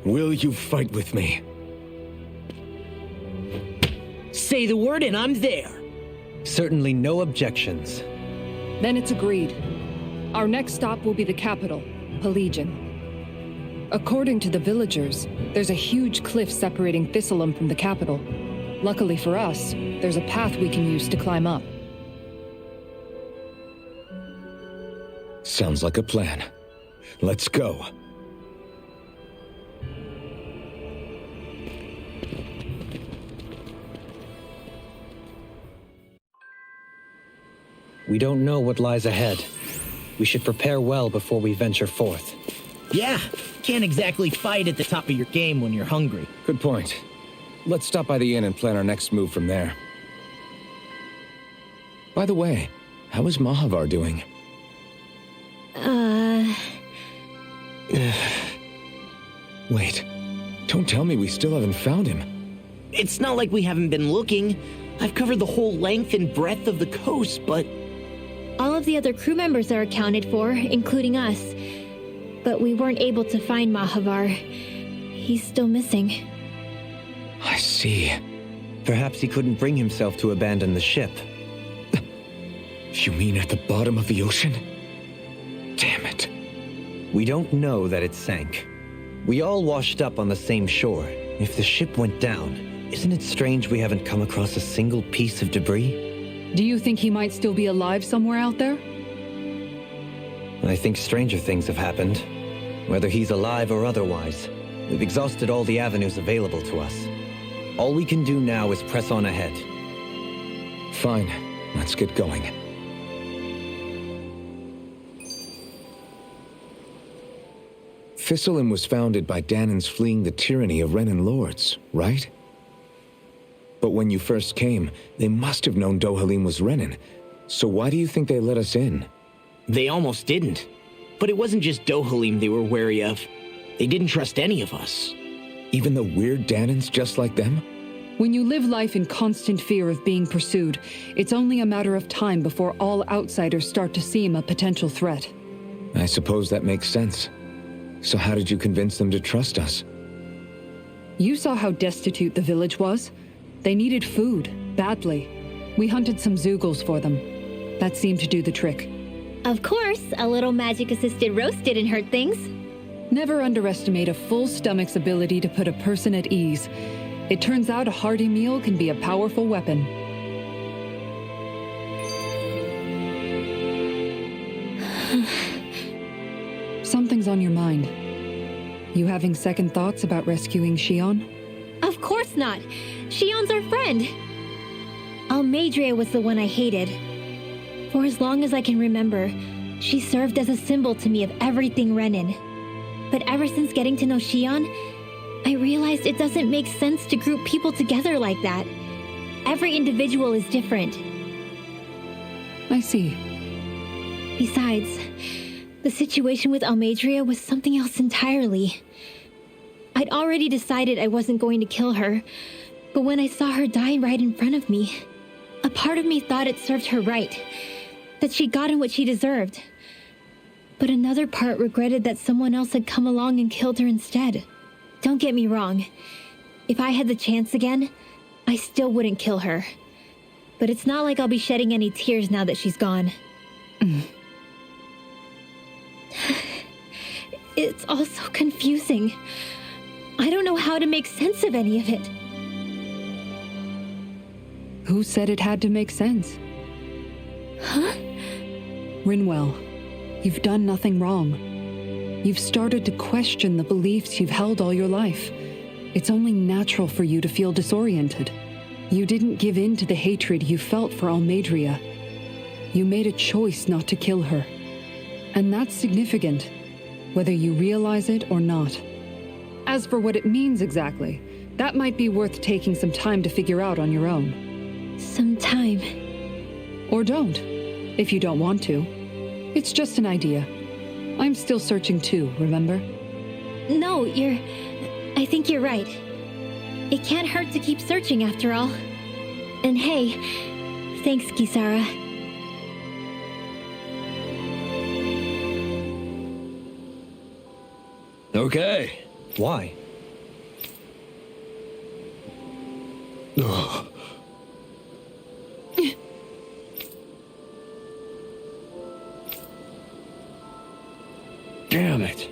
will you fight with me? Say the word and I'm there. Certainly no objections. Then it's agreed. Our next stop will be the capital, Pillaging. According to the villagers, there's a huge cliff separating Thistleum from the capital. Luckily for us, there's a path we can use to climb up. Sounds like a plan. Let's go. We don't know what lies ahead. We should prepare well before we venture forth. Yeah, can't exactly fight at the top of your game when you're hungry. Good point. Let's stop by the inn and plan our next move from there. By the way, how is Mahavar doing? Wait, don't tell me we still haven't found him. It's not like we haven't been looking. I've covered the whole length and breadth of the coast, but... All of the other crew members are accounted for, including us. But we weren't able to find Mahavar. He's still missing. I see. Perhaps he couldn't bring himself to abandon the ship. You mean at the bottom of the ocean? Damn it. We don't know that it sank. We all washed up on the same shore. If the ship went down, isn't it strange we haven't come across a single piece of debris? Do you think he might still be alive somewhere out there? I think stranger things have happened. Whether he's alive or otherwise, we've exhausted all the avenues available to us. All we can do now is press on ahead. Fine, let's get going. Thistleum was founded by Dahnans fleeing the tyranny of Renan lords, right? But when you first came, they must have known Dohalim was Renan. So why do you think they let us in? They almost didn't. But it wasn't just Dohalim they were wary of. They didn't trust any of us. Even the weird Dahnans just like them? When you live life in constant fear of being pursued, it's only a matter of time before all outsiders start to seem a potential threat. I suppose that makes sense. So how did you convince them to trust us? You saw how destitute the village was. They needed food, badly. We hunted some Zeugles for them. That seemed to do the trick. Of course, a little magic-assisted roast didn't hurt things. Never underestimate a full stomach's ability to put a person at ease. It turns out a hearty meal can be a powerful weapon. Something's on your mind. You having second thoughts about rescuing Xion? Of course not. Xion's our friend. Almeidrea was the one I hated. For as long as I can remember, she served as a symbol to me of everything Renan. But ever since getting to know Xion, I realized it doesn't make sense to group people together like that. Every individual is different. I see. Besides, the situation with Almeidrea was something else entirely. I'd already decided I wasn't going to kill her, but when I saw her die right in front of me, a part of me thought it served her right, that she'd gotten what she deserved. But another part regretted that someone else had come along and killed her instead. Don't get me wrong. If I had the chance again, I still wouldn't kill her. But it's not like I'll be shedding any tears now that she's gone. It's all so confusing. I don't know how to make sense of any of it. Who said it had to make sense? Huh? Rinwell, you've done nothing wrong. You've started to question the beliefs you've held all your life. It's only natural for you to feel disoriented. You didn't give in to the hatred you felt for Almeidrea. You made a choice not to kill her. And that's significant, whether you realize it or not. As for what it means exactly, that might be worth taking some time to figure out on your own. Some time. Or don't, if you don't want to. It's just an idea. I'm still searching too, remember? No, I think you're right. It can't hurt to keep searching after all. And hey, thanks, Kisara. Okay. Why? Ugh. Damn it.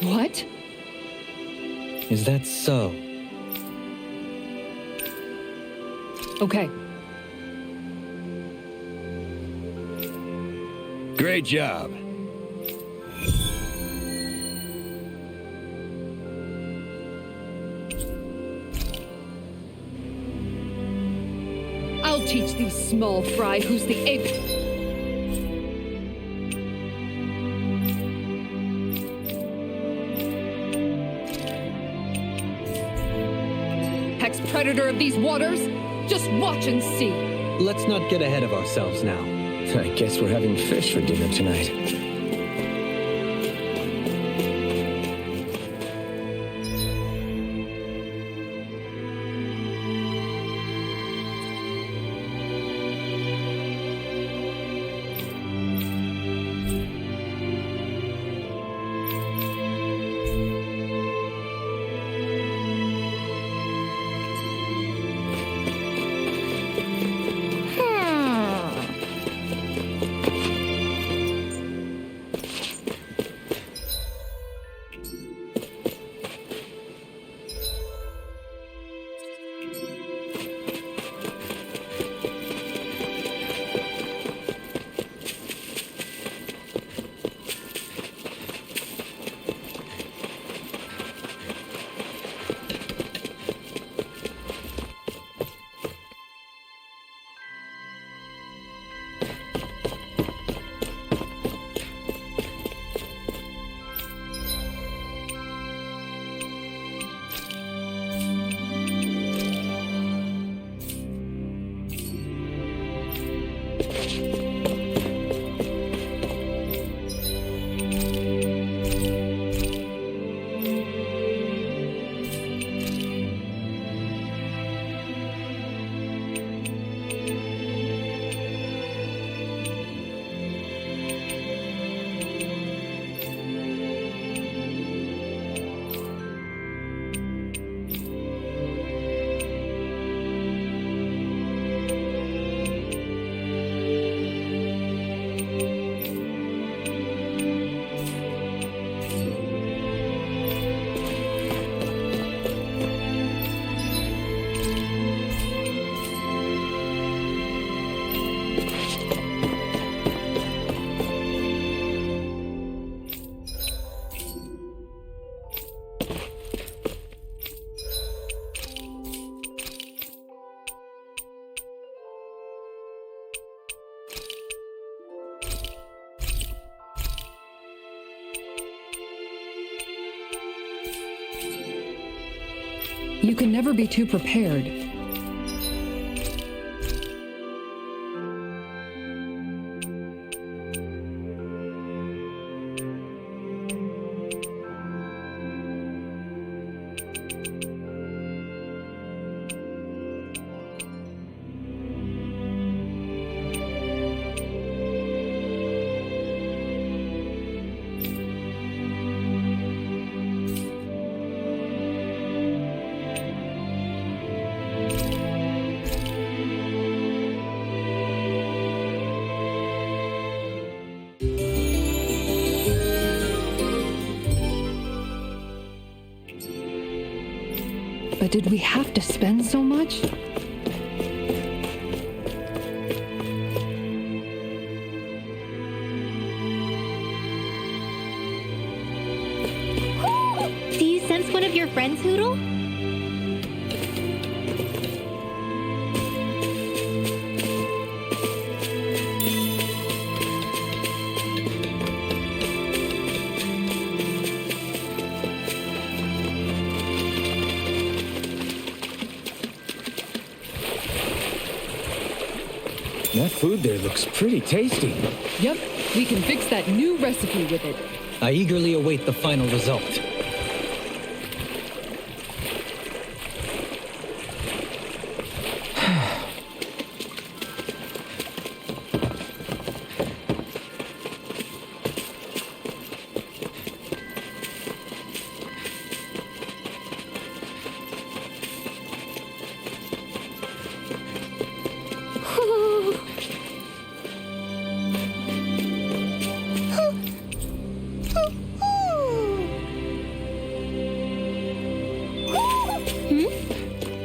What? Is that so? Okay. Great job. I'll teach these small fry who's the ape. Predator of these waters? Just watch and see. Let's not get ahead of ourselves now. I guess we're having fish for dinner tonight. You can never be too prepared. But did we have to spend so much? Do you sense one of your friends, Hoodle? That food there looks pretty tasty. Yep, we can fix that new recipe with it. I eagerly await the final result.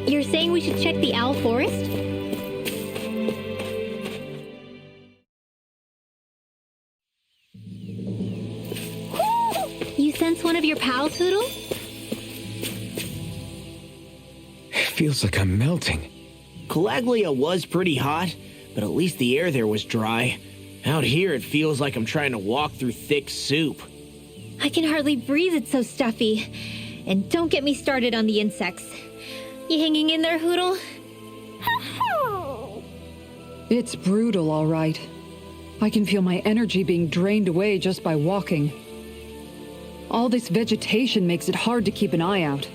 You're saying we should check the owl forest? You sense one of your pals, Hoodle? It feels like I'm melting. Calaglia was pretty hot, but at least the air there was dry. Out here, it feels like I'm trying to walk through thick soup. I can hardly breathe, it's so stuffy. And don't get me started on the insects. You hanging in there, Hoodle? It's brutal, all right. I can feel my energy being drained away just by walking. All this vegetation makes it hard to keep an eye out.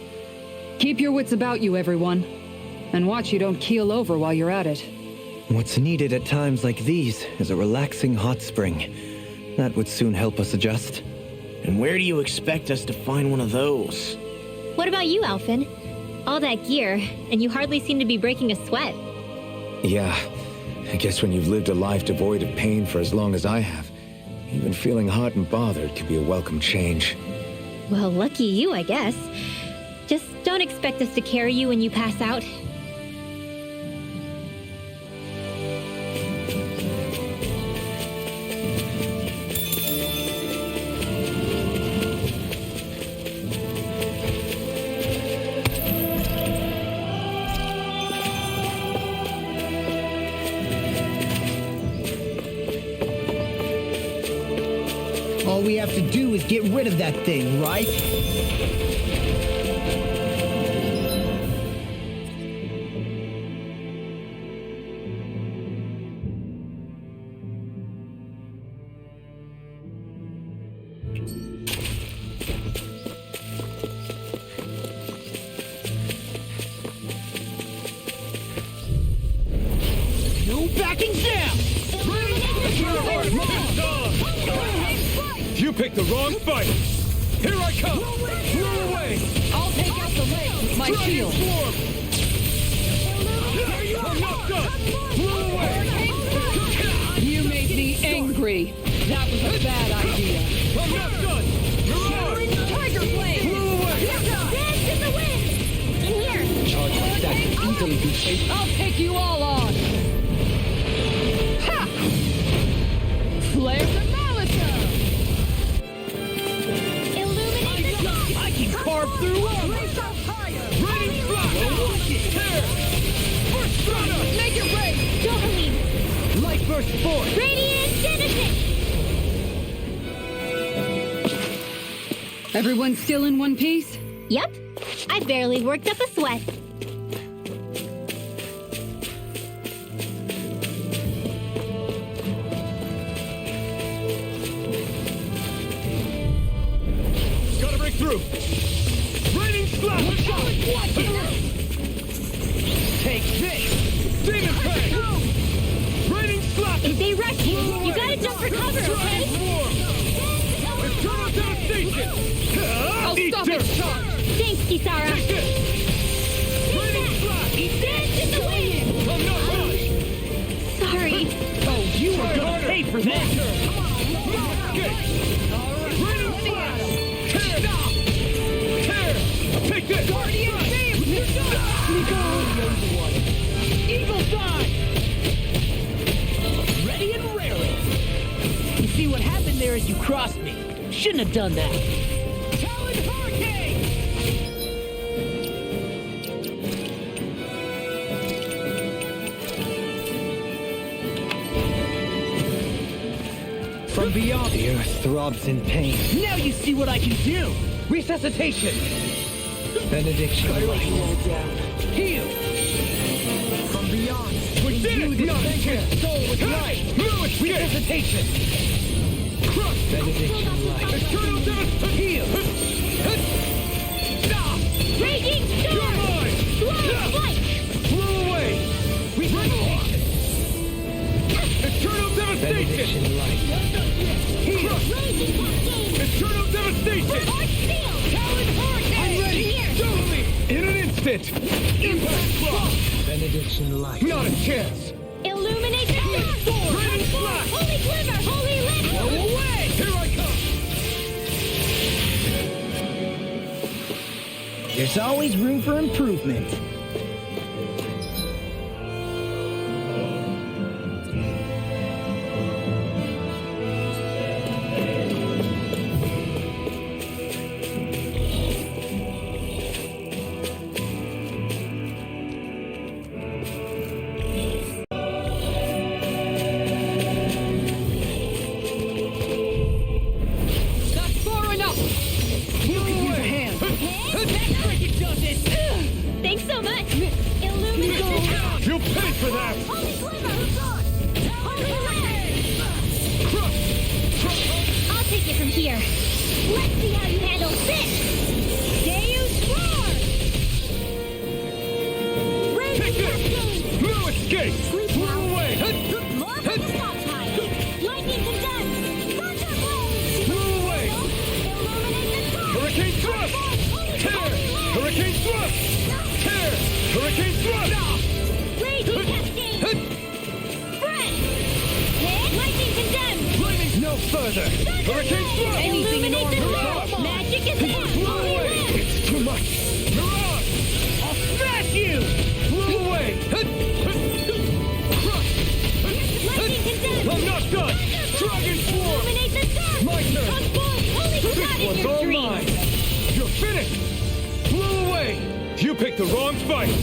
Keep your wits about you, everyone. And watch you don't keel over while you're at it. What's needed at times like these is a relaxing hot spring. That would soon help us adjust. And where do you expect us to find one of those? What about you, Alphen? All that gear, and you hardly seem to be breaking a sweat. Yeah, I guess when you've lived a life devoid of pain for as long as I have, even feeling hot and bothered could be a welcome change. Well, lucky you, I guess. Just don't expect us to carry you when you pass out. All we have to do is get rid of that thing, right? No backing down! You picked the wrong fight! Here I come! Throw away! I'll take out the legs with my shield. Swarm! I'm not done! Throw away! You made me angry. That was a bad idea. I'm not done! You're on! Tiger blade! Throw away! Dance in the wind! In here! Charge like that can easily be faced. I'll take you all on. Ha! Flare the Malisa! Illuminate the top! I can carve through armor! Raining flash! Tear! First strata! Make it rain! Don't believe! Light burst forth! Radiant Genesis! Everyone still in one piece? Yep. I barely worked up a sweat. Gotta break through! Raining slap! Take this! Demon Fang! Raining slap! If they rush you, you gotta jump for cover, okay? Eternal devastation! I'll stop it, charge! Thanks, Kisara. Take this! Raining slap! Dance in the wind! I'm not done! Sorry. Oh, you are gonna pay for that! Raining slap! Tear! Tear! Take this! Guardian Beam! Eagle Thigh! Ready and raring! You see what happened there is you crossed me. Shouldn't have done that. Talon Hurricane! From beyond, the earth throbs in pain. Now you see what I can do! Resuscitation! Benediction light. Heal! From beyond, We did it! Not a chance! soul with light! No escape! Resuscitation! Crush! Benediction light. Eternal devastation! Heal! Raging You're storm! mine! Blow flight! Blew away! Eternal devastation! Benediction light. Raging cascade! Eternal devastation! Force field! Talon hurricane! I'm ready! Here! Double me! In an instant! Impact block! Benediction light. Not a chance! Illuminate the storm! Raining slap! Holy glimmer! Holy lit! Blow away! Here I come! There's always room for improvement. That's far enough! You can use a hand. Freaking does this! Thanks so much! Illuminate the storm! You'll pay for that! Holy glimmer! Holy lit! I'll take it from here. Let's see how you handle this! Deus Roar! Take Raging this! cascade! No escape! Sleep Blew well. away! More for the stop time! Lightning condemned! Thunder blaze! Blew away! Illuminate the storm! Hurricane thrust! Tear! Hurricane thrust! Tear! Hurricane thrust! Raging cascade! Spread! Lightning condemned! No further! Hurricane thrust! Illuminate the Mirage! storm! Magic is Blew on! away! It's too much! Mirage! I'll smash you! Blew away! Crush! Lightning condemned! I'm not done! Dragon Swarm! Illuminate the storm! My turn! Come forth! Holy This God in one's your all dreams! mine! You're finished! Blew away! You picked the wrong fight!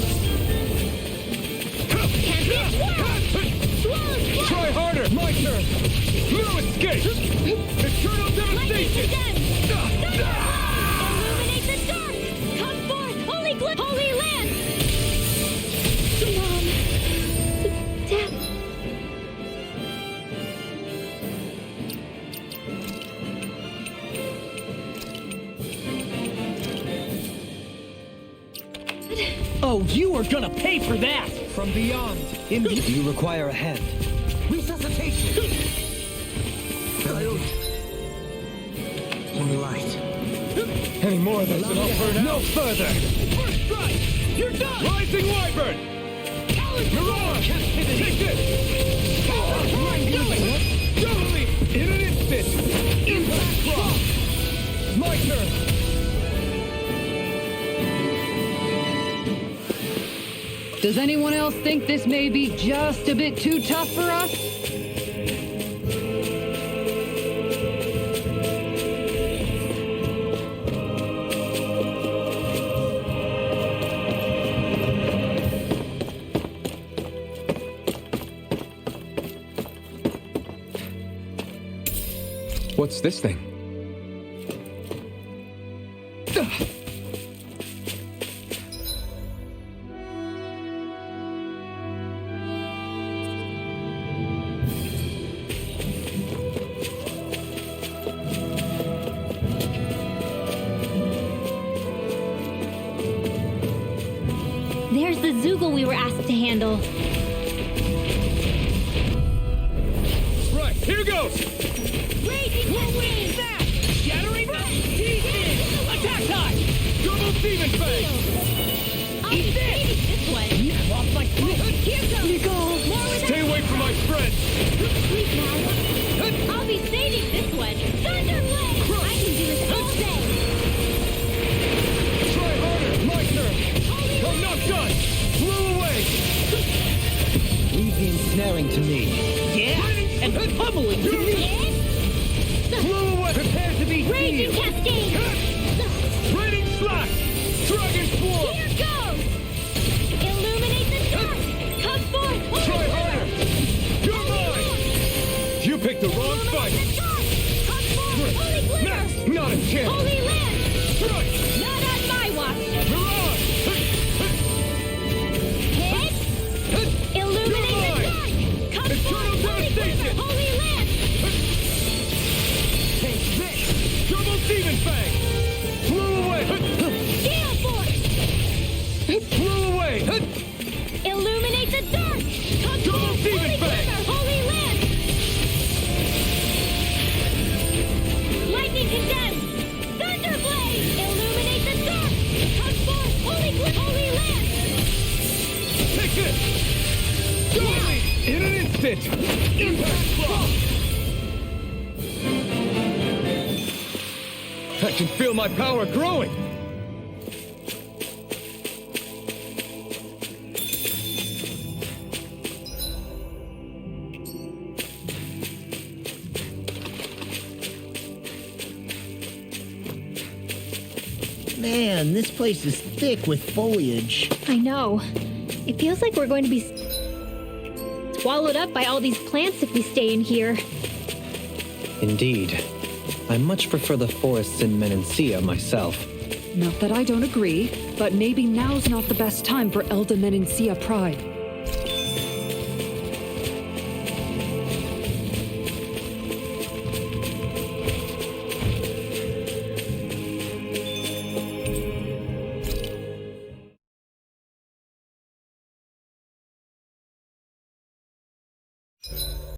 Champion Swirl! Swirl! Try harder! My turn! No escape! Eternal Lightning devastation! condemned! Illuminate the dark! Come forth! Holy Holy land! Mom! Dad! Oh, you are gonna pay for that! From beyond. You require a hand. Resuscitation! One light. Any more of this and I'll burn out! No further! First strike! You're done! Rising Wyvern! Mirage! Take this! Double me! In an instant! Impact block! My turn! Does anyone else think this may be just a bit too tough for us? What's this thing? There's the Zoogle we were asked to handle. Right, here goes! Raging Whirlwind Snap! Shattering the pieces! Attack time! Double Demon Fang! Eat this one! Off my foot! Here goes! More with Stay away from my friends! Sleep now. I'll be saving this one. Thunderblade! I can do this all day. Try harder! My turn! I'm not done! Flew away! Leave the ensnaring to me. Yeah! And pummeling to me! Flew away! Prepare to be Raging sealed. Cascade! Raining Slash! Dragon Swarm! Here goes! Illuminate the dark! Come forth! Try harder! You're mine! You picked the wrong fight! Come forth! Holy glitter! Max, not a chance! Holy land! Strike! Not on my watch! Mirage! Hit! Illuminate the dark! Come Eternal forth! Holy glitter! devastation! Holy land! Take this! Double Demon Fang! Flew away! Gale force! Flew away! Illuminate the dark! Come Double forth! Demon Holy Fang! glitter! Holy land! Lightning condemned! Thunderblade! Illuminate the dark! Come forth! Holy glitter! Holy land! Take this! Double in an instant! Impact Block! I can feel my power growing! Man, this place is thick with foliage. I know. It feels like we're going to be swallowed up by all these plants if we stay in here. Indeed. I much prefer the forests in Menancia myself. Not that I don't agree, but maybe now's not the best time for Elda Menancia pride.